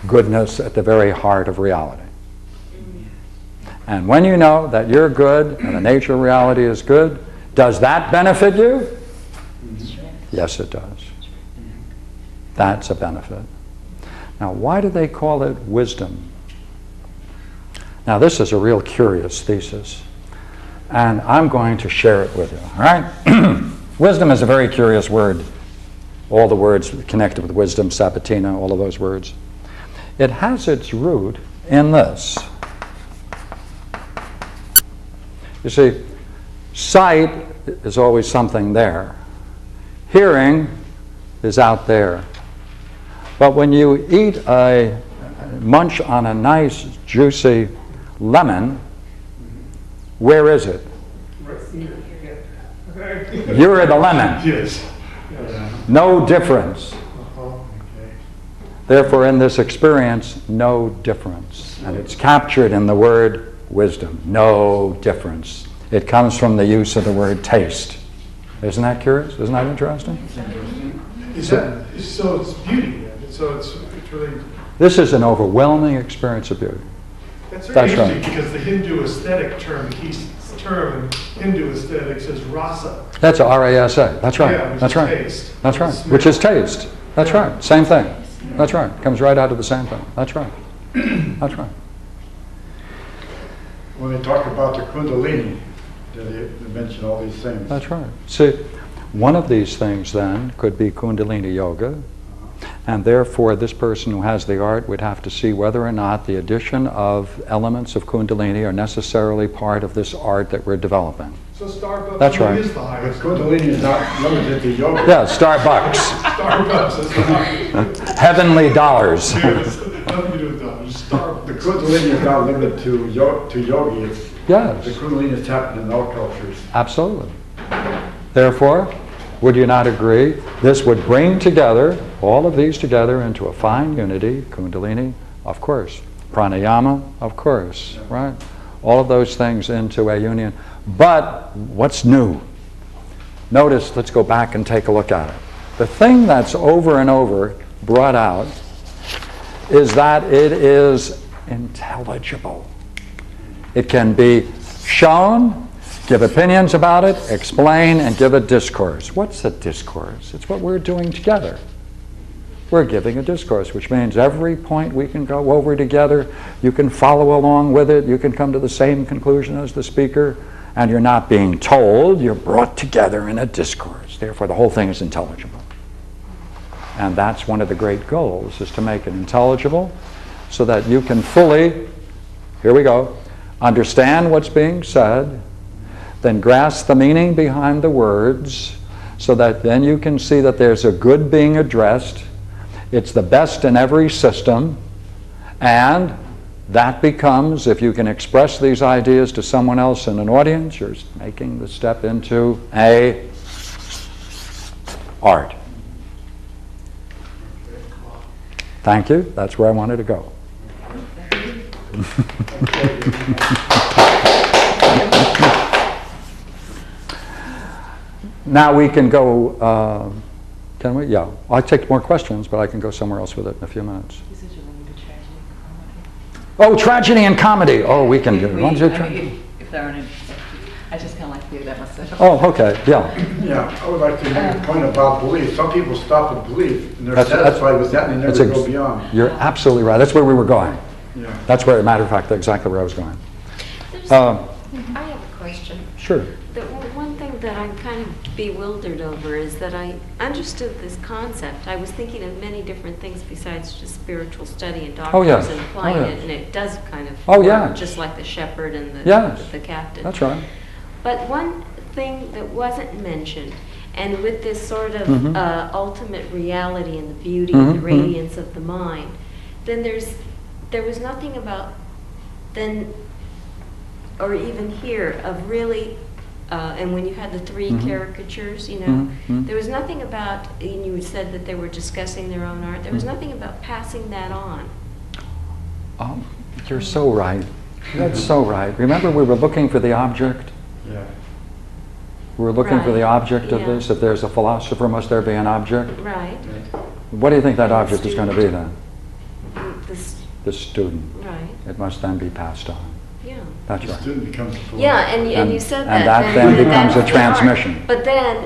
goodness at the very heart of reality. And when you know that you're good and the nature of reality is good, does that benefit you? Yes, it does. That's a benefit. Now, why do they call it wisdom? Now, this is a real curious thesis, and I'm going to share it with you, all right? Wisdom is a very curious word. All the words connected with wisdom, Sabatina, all of those words. It has its root in this. You see, sight is always something there. Hearing is out there. But when you munch on a nice, juicy lemon, where is it? You're the lemon. Yes. No difference. Therefore, in this experience, no difference. And it's captured in the word wisdom. No difference. It comes from the use of the word taste. Isn't that curious? Isn't that interesting? So it's beauty then. So it's really... This is an overwhelming experience of beauty. That's very That's interesting right. because the Hindu aesthetic term, the key term in Hindu aesthetics is rasa. That's a R-A-S-A. That's right. Yeah, which That's is right. taste. That's right. Smell. Which is taste. That's Yeah. right. Same thing. That's right. Comes right out of the same thing. That's right. That's right. When they talk about the Kundalini, they mention all these things. That's right. See, one of these things then could be Kundalini Yoga, and therefore this person who has the art would have to see whether or not the addition of elements of Kundalini are necessarily part of this art that we're developing. So Starbucks That's really right. is the But highest. Kundalini is not limited to yoga. Yeah, Starbucks. Starbucks is the highest. Heavenly dollars. Yes, nothing to do with that. Just The Starbucks. Kundalini is not limited to yogi. It's, Yes. the Kundalini is happening in all cultures. Absolutely. Therefore, Would you not agree? This would bring together, all of these together into a fine unity. Kundalini, of course. Pranayama, of course, right? All of those things into a union. But what's new? Notice, let's go back and take a look at it. The thing that's over and over brought out is that it is intelligible. It can be shown, give opinions about it, explain, and give a discourse. What's a discourse? It's what we're doing together. We're giving a discourse, which means every point we can go over together, you can follow along with it, you can come to the same conclusion as the speaker, and you're not being told, you're brought together in a discourse. Therefore, the whole thing is intelligible. And that's one of the great goals, is to make it intelligible so that you can fully, here we go, understand what's being said, then grasp the meaning behind the words, so that then you can see that there's a good being addressed. It's the best in every system, and that becomes, if you can express these ideas to someone else in an audience, you're making the step into a art. Thank you. That's where I wanted to go. Now we can go, can we? Yeah. I'll take more questions, but I can go somewhere else with it in a few minutes. You said you wanted to tragedy and comedy. Oh, tragedy and comedy. Oh, we can do it. If there aren't any, I just kind of like to do that myself. Oh, okay. Yeah. Yeah, I would like to make a point about belief. Some people stop at belief, and they're That's- satisfied with that, and they That's never go beyond. You're absolutely right. That's where we were going. Yeah. That's where, matter of fact, exactly where I was going. There's- Um, I have a question. Sure. The one thing that I'm kind of bewildered over is that I understood this concept. I was thinking of many different things besides just spiritual study and doctors yes. and applying Oh, yes. it, and it does kind of Oh, work, yeah. just like the shepherd and Yes. the captain. That's right. But one thing that wasn't mentioned, and with this sort of Mhm. ultimate reality and the beauty Mhm, and the mhm. radiance of the mind, then there was nothing about then, or even here, of really, and when you had the three Mhm. caricatures, you know, Mhm. there was nothing about, and you said that they were discussing their own art, there was Mhm. nothing about passing that on. Oh, you're so right. That's so right. Remember, we were looking for the object? Yeah. We were looking for the Right. object of Yeah. this. If there's a philosopher, must there be an object? Right. What do you think that And the object is going to be then? This, The student. right, It must then be passed on. yeah. That's The right. student becomes a philosopher. Yeah, and you And- said and that. that then becomes a that's the transmission. art. But then,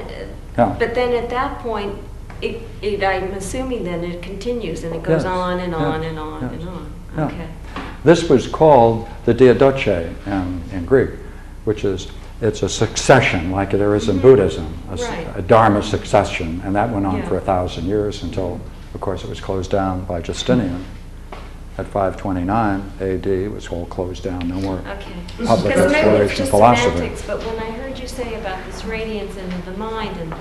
Yeah. but then at that point, I'm assuming then it continues and it goes Yes, on and on yes, and on yes, and on. yeah. Okay. This was called the diadoche in Greek, which is, it's a succession like there is in Buddhism, Right. a dharma succession, and that went on Yeah. for 1,000 years until, of course, it was closed down by Justinian at 529 AD. It was all closed down, no more Okay. public Because maybe it's exploration just philosophy. semantics, but when I heard you say about this radiance and the mind and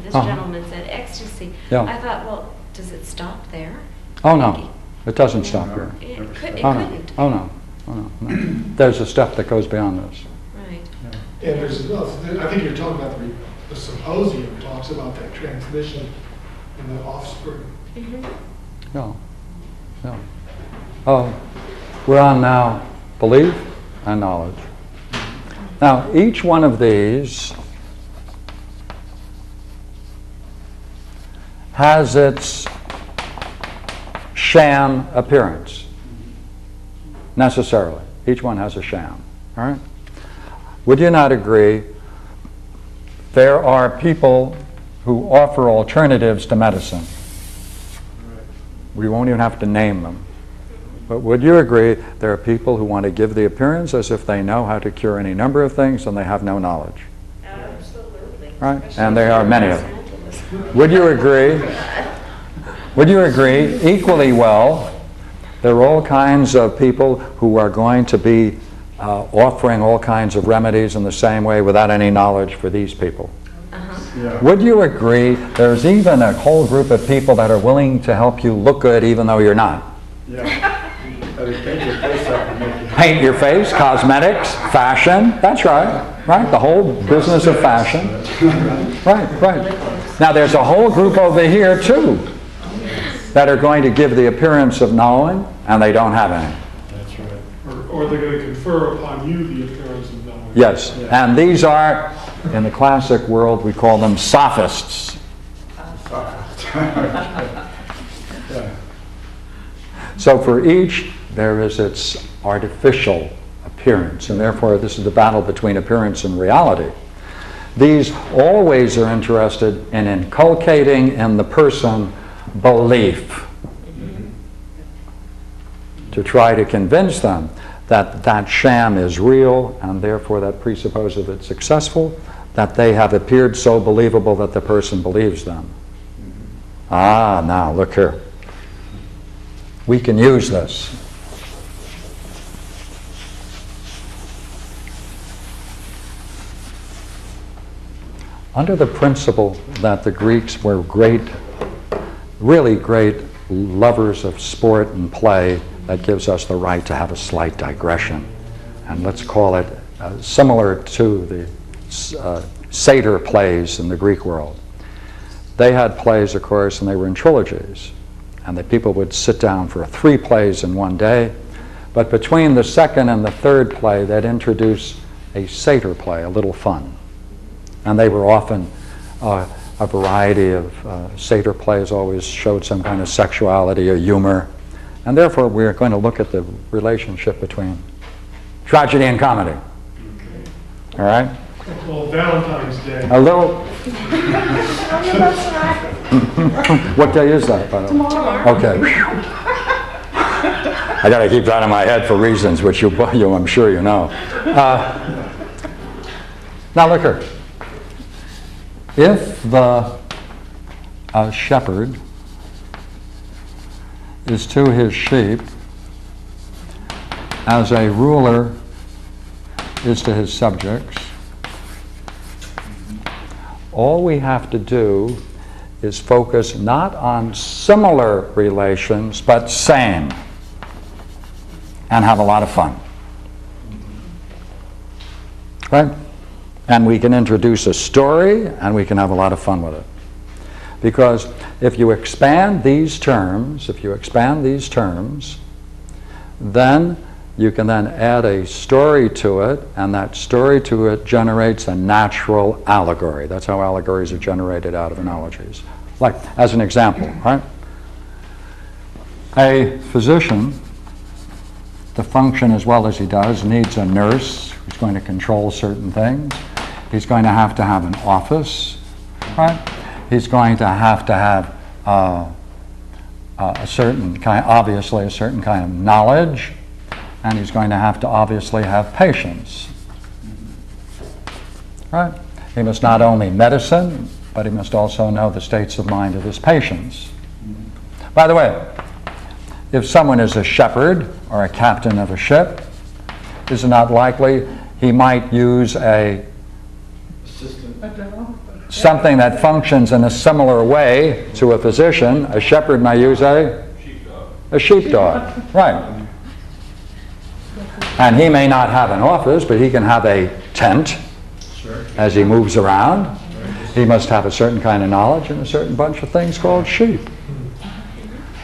this Uh-huh. gentleman said ecstasy, Yeah. I thought, well, does it stop there? Oh no, it doesn't stop No. here. It Never could, it Oh no, couldn't. oh no, oh no, no. There's a step that goes beyond this. Right. And there's enough, I think you're talking about the symposium talks about that transmission and the offspring. Mhm. No, no. Oh, we're on now belief and knowledge. Now, each one of these has its sham appearance, necessarily. Each one has a sham, all right? Would you not agree there are people who offer alternatives to medicine? We won't even have to name them. But would you agree there are people who want to give the appearance as if they know how to cure any number of things and they have no knowledge? Absolutely. Right? And there are many of them. Would you agree? Would you agree equally well there are all kinds of people who are going to be offering all kinds of remedies in the same way without any knowledge for these people? Yeah. Would you agree there's even a whole group of people that are willing to help you look good even though you're not? Yeah. They paint your face up and make you. Paint your face, cosmetics, fashion. That's right. Right. The whole business of fashion. Right. Now there's a whole group over here too that are going to give the appearance of knowing, and they don't have any. That's right. Or they're going to confer upon you the appearance of knowing. Yes. And these are, in the classic world, we call them sophists. Yeah. So for each, there is its artificial appearance, and therefore this is the battle between appearance and reality. These always are interested in inculcating in the person belief, to try to convince them that that sham is real, and therefore that presupposes it's successful, that they have appeared so believable that the person believes them. Ah, now look here. We can use this. Under the principle that the Greeks were great, really great lovers of sport and play, that gives us the right to have a slight digression. And let's call it similar to the satyr plays in the Greek world. They had plays, of course, and they were in trilogies. And the people would sit down for 3 plays in one day. But between the second and the third play, they'd introduce a satyr play, a little fun. And they were often a variety of satyr plays always showed some kind of sexuality or humor. And therefore, we're going to look at the relationship between tragedy and comedy. All right? Well, Valentine's Day. A little. What day is that, by the way? Tomorrow. Okay. I got to keep that in my head for reasons which you I'm sure you know. Now look here. If the shepherd is to his sheep as a ruler is to his subjects, all we have to do is focus not on similar relations, but same, and have a lot of fun. Right? And we can introduce a story, and we can have a lot of fun with it. Because if you expand these terms, then you can then add a story to it, and that story to it generates a natural allegory. That's how allegories are generated out of analogies. Like, as an example, right? A physician, to function as well as he does, needs a nurse who's going to control certain things. He's going to have an office, right? He's going to have a certain kind, obviously a certain kind of knowledge, and he's going to have obviously have patience, right? He must not only medicine, but he must also know the states of mind of his patients. By the way, if someone is a shepherd or a captain of a ship, is it not likely he might use something that functions in a similar way to a physician? A shepherd may use a sheepdog, right? And he may not have an office, but he can have a tent as he moves around. He must have a certain kind of knowledge and a certain bunch of things called sheep.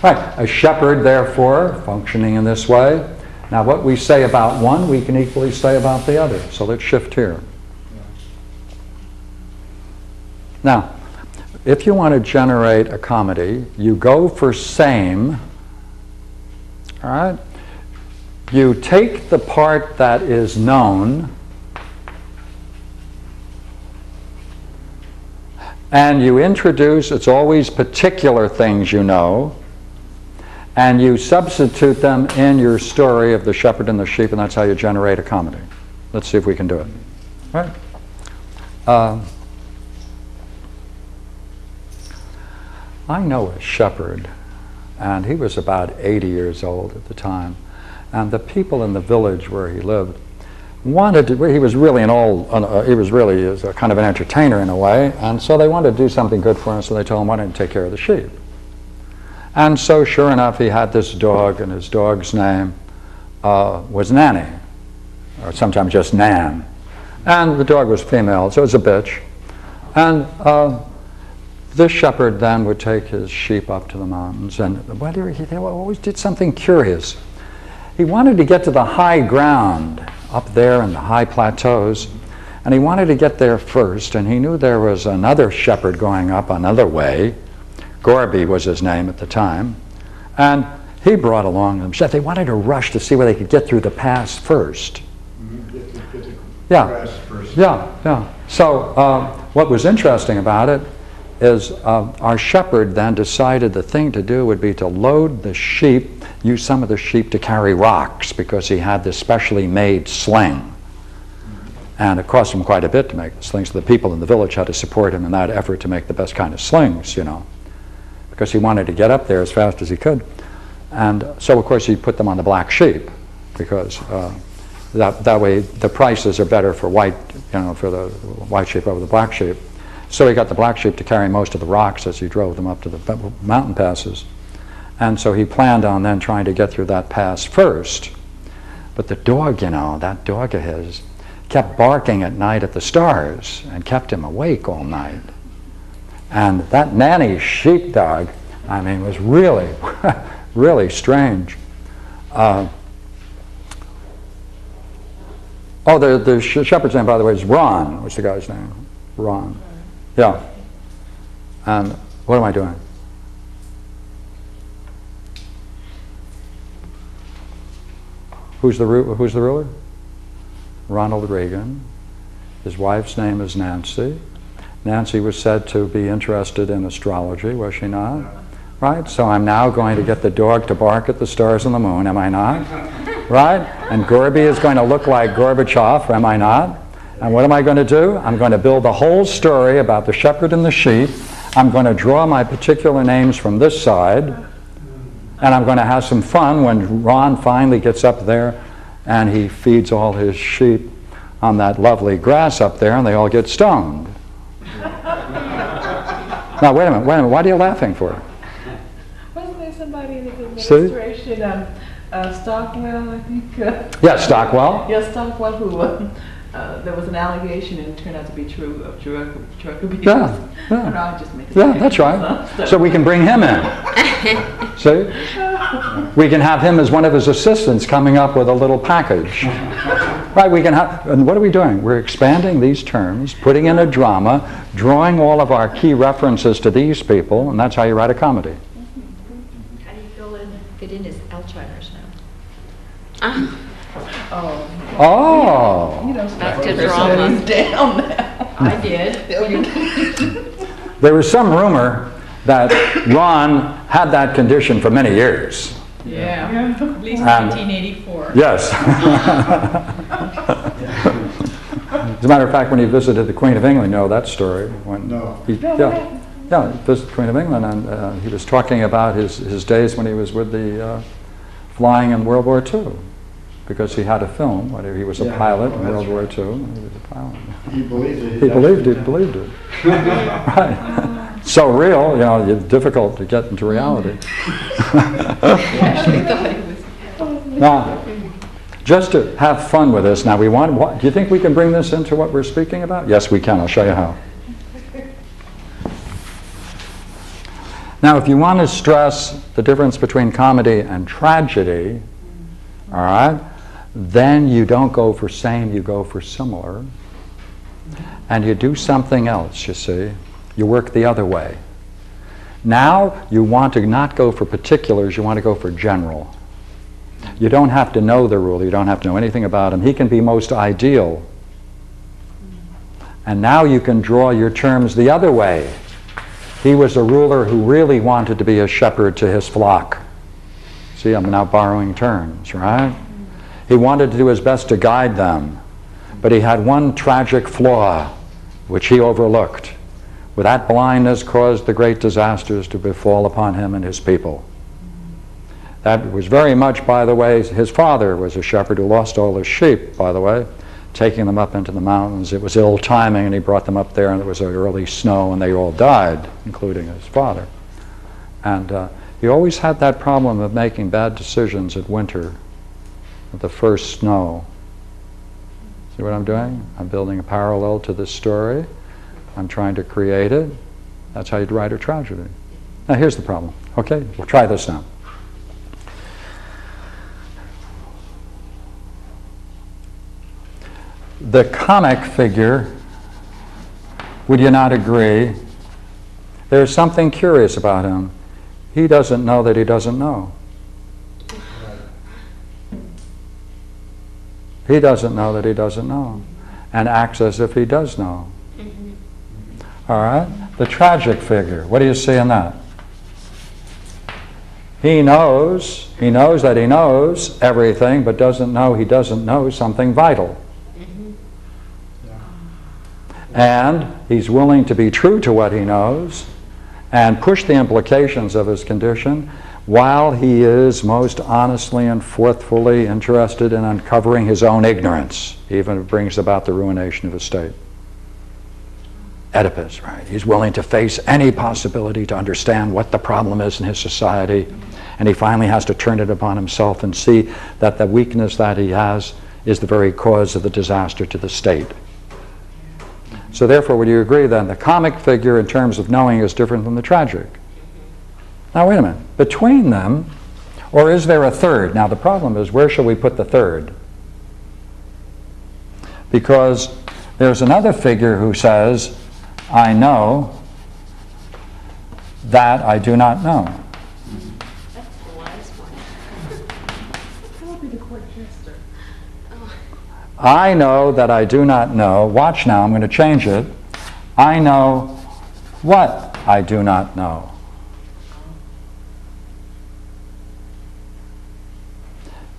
Right, a shepherd, therefore, functioning in this way. Now, what we say about one, we can equally say about the other. So let's shift here. Now, if you want to generate a comedy, you go for same, all right? You take the part that is known and you introduce, it's always particular things you know, and you substitute them in your story of the shepherd and the sheep, and that's how you generate a comedy. Let's see if we can do it. All right. I know a shepherd, and he was about 80 years old at the time, and the people in the village where he lived wanted to, he was really a kind of an entertainer in a way, and so they wanted to do something good for him, so they told him, why don't you take care of the sheep? And so sure enough, he had this dog, and his dog's name was Nanny, or sometimes just Nan. And the dog was female, so it was a bitch. And this shepherd then would take his sheep up to the mountains, and he always did something curious. He wanted to get to the high ground up there in the high plateaus, and he wanted to get there first, and he knew there was another shepherd going up another way. Gorby was his name at the time. And he brought along them. They wanted to rush to see where they could get through the pass first. Get the Yeah. grass first. Yeah, yeah. So what was interesting about it is our shepherd then decided the thing to do would be to load the sheep, use some of the sheep to carry rocks, because he had this specially made sling. And it cost him quite a bit to make the slings, so the people in the village had to support him in that effort to make the best kind of slings, you know, because he wanted to get up there as fast as he could. And so, of course, he put them on the black sheep, because that way the prices are better for white, you know, for the white sheep over the black sheep. So he got the black sheep to carry most of the rocks as he drove them up to the mountain passes. And so he planned on then trying to get through that pass first. But the dog, you know, that dog of his, kept barking at night at the stars and kept him awake all night. And that Nanny sheepdog, I mean, was really, really strange. The shepherd's name, by the way, is Ron, was the guy's name. Ron. Yeah. And what am I doing? Who's the ruler? Ronald Reagan. His wife's name is Nancy. Nancy was said to be interested in astrology, was she not? Right? So I'm now going to get the dog to bark at the stars and the moon, am I not? Right? And Gorby is going to look like Gorbachev, am I not? And what am I going to do? I'm going to build the whole story about the shepherd and the sheep. I'm going to draw my particular names from this side, and I'm going to have some fun when Ron finally gets up there and he feeds all his sheep on that lovely grass up there, and they all get stoned. Now, wait a minute, what are you laughing for? Wasn't there somebody in his administration, Stockwell, I think? Yeah, Stockwell. Yeah, Stockwell, who there was an allegation and it turned out to be true of drug abuse. Yeah, yeah. No, I just made it Yeah, that's right. So we can bring him in. See? We can have him as one of his assistants coming up with a little package. Right, we can have, and what are we doing? We're expanding these terms, putting in a drama, drawing all of our key references to these people, and that's how you write a comedy. How do you fit in as Alzheimer's now? Oh. You know, Back to Stockwell drama. is down now. I did. Oh, you did. There was some rumor that Ron had that condition for many years. Yeah, at least And- 1984. Yes. As a matter of fact, when he visited the Queen of England, you know that story. When No. he visited the Queen of England, and he was talking about his days when he was with the flying in World War II, because he had a film. He was a pilot in World War II. And he was a pilot. He believed it. He believed it. Right. So real, you know, it's difficult to get into reality. Now, just to have fun with this, now do you think we can bring this into what we're speaking about? Yes, we can. I'll show you how. Now, if you want to stress the difference between comedy and tragedy, all right, then you don't go for same, you go for similar. And you do something else, you see. You work the other way. Now you want to not go for particulars, you want to go for general. You don't have to know the ruler, you don't have to know anything about him. He can be most ideal. And now you can draw your terms the other way. He was a ruler who really wanted to be a shepherd to his flock. See, I'm now borrowing terms, right? He wanted to do his best to guide them. But he had one tragic flaw, which he overlooked. With that blindness caused the great disasters to befall upon him and his people. That was very much, by the way, his father was a shepherd who lost all his sheep, by the way, taking them up into the mountains. It was ill timing, and he brought them up there, and it was early snow, and they all died, including his father. And he always had that problem of making bad decisions at winter the first snow. See what I'm doing? I'm building a parallel to this story. I'm trying to create it. That's how you'd write a tragedy. Now here's the problem. Okay, we'll try this now. The comic figure, would you not agree? There's something curious about him. He doesn't know that he doesn't know. He doesn't know that he doesn't know, and acts as if he does know. All right? The tragic figure, what do you see in that? He knows that he knows everything, but doesn't know he doesn't know something vital. And he's willing to be true to what he knows and push the implications of his condition while he is most honestly and forthfully interested in uncovering his own ignorance, even if it brings about the ruination of his state. Oedipus, right? He's willing to face any possibility to understand what the problem is in his society, and he finally has to turn it upon himself and see that the weakness that he has is the very cause of the disaster to the state. So therefore, would you agree then the comic figure in terms of knowing is different from the tragic? Now wait a minute, between them, or is there a third? Now the problem is, where shall we put the third? Because there's another figure who says, I know that I do not know. That's the wise one. That would be the court jester. I know that I do not know. Watch now, I'm going to change it. I know what I do not know.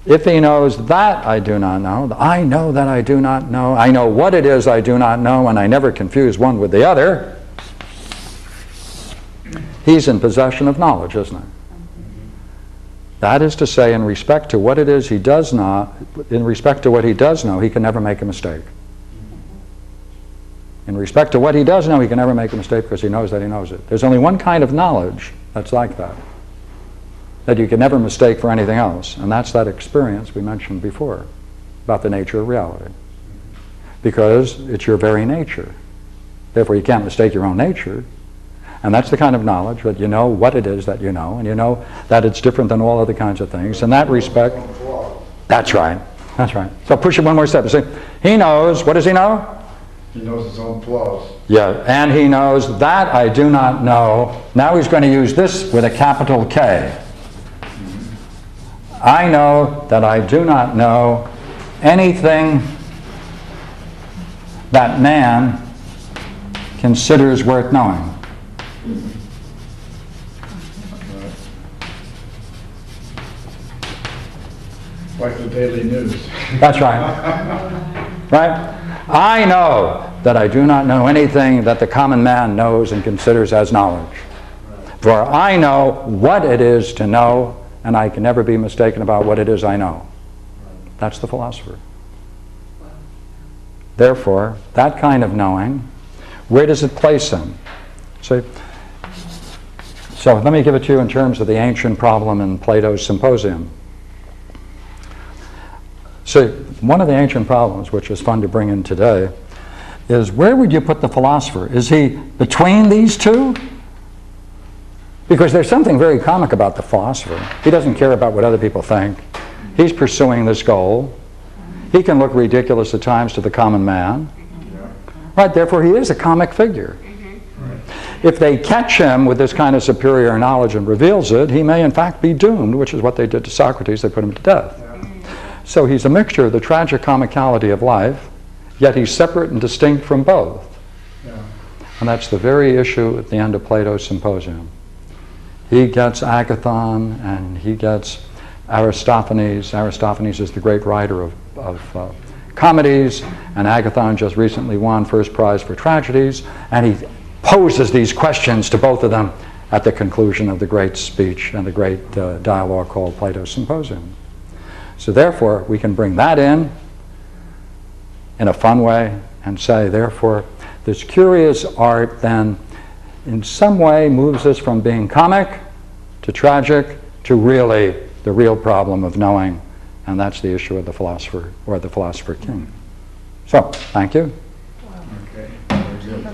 If he knows that I do not know, I know that I do not know, I know what it is I do not know, and I never confuse one with the other, he's in possession of knowledge, isn't he? That is to say, in respect to what it is he does not, in respect to what he does know, he can never make a mistake. In respect to what he does know, he can never make a mistake because he knows that he knows it. There's only one kind of knowledge that's like that you can never mistake for anything else, and that's that experience we mentioned before about the nature of reality. Because it's your very nature. Therefore, you can't mistake your own nature. And that's the kind of knowledge that you know what it is that you know, and you know that it's different than all other kinds of things. In that respect, that's right. That's right. So push it one more step. You see, he knows, what does he know? He knows his own flaws. Yeah, and he knows that I do not know. Now he's going to use this with a capital K. I know that I do not know anything that man considers worth knowing. Like the Daily News. That's right. Right? I know that I do not know anything that the common man knows and considers as knowledge. For I know what it is to know, and I can never be mistaken about what it is I know. That's the philosopher. Therefore, that kind of knowing, where does it place him? See? So let me give it to you in terms of the ancient problem in Plato's Symposium. See, one of the ancient problems, which is fun to bring in today, is where would you put the philosopher? Is he between these two? Because there's something very comic about the philosopher. He doesn't care about what other people think. He's pursuing this goal. He can look ridiculous at times to the common man. Right, therefore he is a comic figure. If they catch him with this kind of superior knowledge and reveals it, he may in fact be doomed, which is what they did to Socrates. They put him to death. So he's a mixture of the tragic comicality of life, yet he's separate and distinct from both. And that's the very issue at the end of Plato's Symposium. He gets Agathon and he gets Aristophanes. Aristophanes is the great writer of comedies, and Agathon just recently won first prize for tragedies, and he poses these questions to both of them at the conclusion of the great speech and the great dialogue called Plato's Symposium. So therefore, we can bring that in a fun way and say, therefore, this curious art then in some way moves us from being comic to tragic to really the real problem of knowing And that's the issue of the philosopher, or the philosopher king. So, thank you. Okay, very good.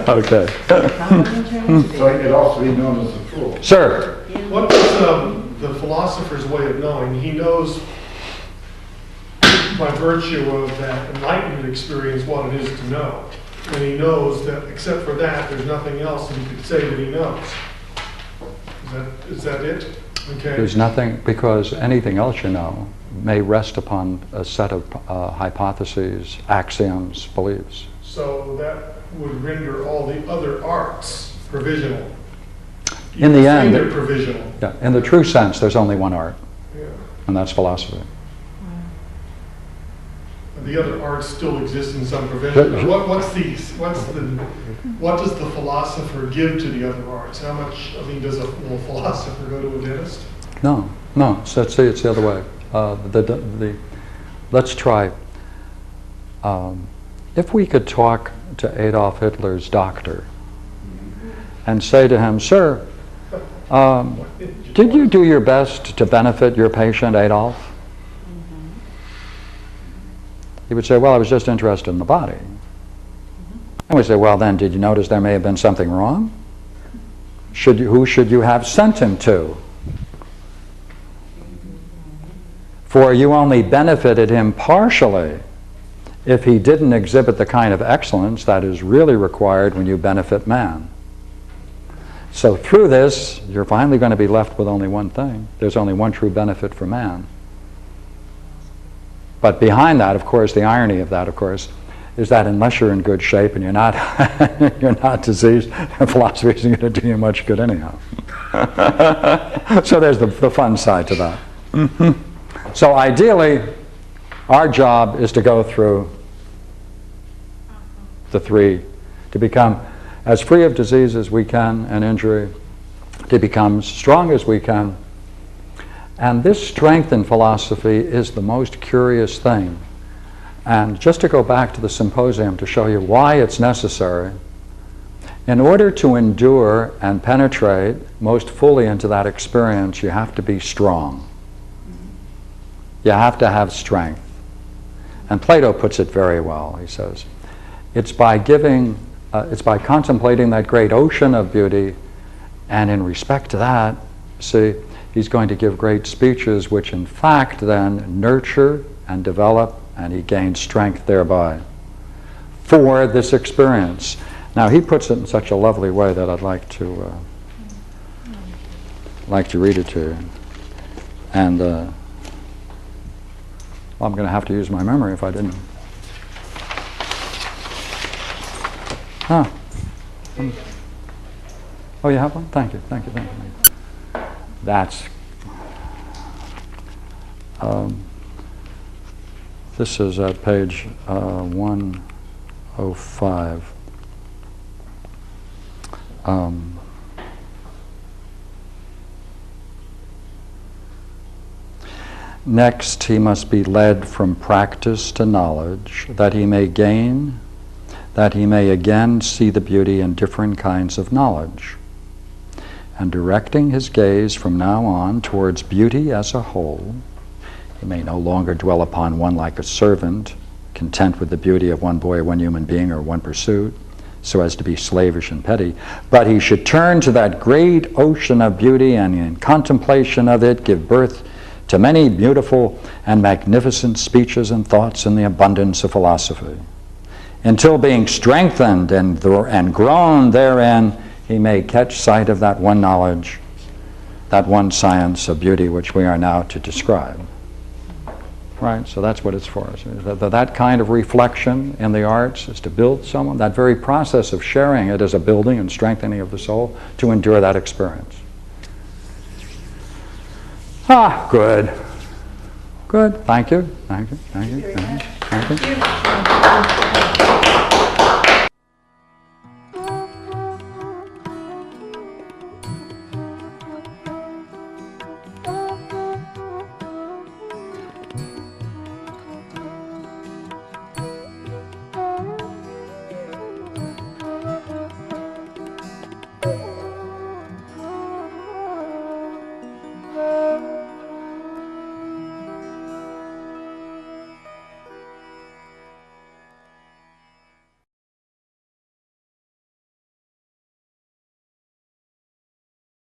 Okay. So he could also be known as the fool. Sir. What is the philosopher's way of knowing? He knows by virtue of that enlightenment experience what it is to know. And he knows that except for that, there's nothing else that he could say that he knows. Is that it? Okay. There's nothing, because anything else you know may rest upon a set of hypotheses, axioms, beliefs. So that would render all the other arts provisional. In the end, they're provisional. Yeah, in the true sense, there's only one art, Yeah. and that's philosophy. The other arts still exist in some provision. What does the philosopher give to the other arts? How much? I mean, does a philosopher go to a dentist? No. So see, it's the other way. Let's try. If we could talk to Adolf Hitler's doctor and say to him, "Sir, did you do your best to benefit your patient, Adolf?" He would say, "Well, I was just interested in the body." And we say, "Well, then, did you notice there may have been something wrong? Who should you have sent him to? For you only benefited him partially if he didn't exhibit the kind of excellence that is really required when you benefit man. So through this, you're finally going to be left with only one thing. There's only one true benefit for man." But behind that, of course, the irony of that, of course, is that unless you're in good shape and you're not, you're not diseased, philosophy isn't going to do you much good anyhow. So there's the fun side to that. So ideally, our job is to go through the three, to become as free of disease as we can and injury, to become strong as we can. And this strength in philosophy is the most curious thing. And just to go back to the symposium to show you why it's necessary, in order to endure and penetrate most fully into that experience, you have to be strong. You have to have strength. And Plato puts it very well. He says, it's by contemplating that great ocean of beauty, and in respect to that, see, he's going to give great speeches which in fact then nurture and develop, and he gains strength thereby for this experience. Now he puts it in such a lovely way that I'd like to read it to you. And well, I'm going to have to use my memory if I didn't. Oh, you have one? Thank you. That's, this is at page 105. Next, he must be led from practice to knowledge, that he may again see the beauty in different kinds of knowledge. And directing his gaze from now on towards beauty as a whole, he may no longer dwell upon one like a servant, content with the beauty of one boy, one human being, or one pursuit, so as to be slavish and petty, but he should turn to that great ocean of beauty, and in contemplation of it give birth to many beautiful and magnificent speeches and thoughts in the abundance of philosophy, until being strengthened and grown therein, he may catch sight of that one knowledge, that one science of beauty which we are now to describe. Right? So that's what it's for. So that kind of reflection in the arts is to build someone. That very process of sharing it is a building and strengthening of the soul to endure that experience. Good. Thank you.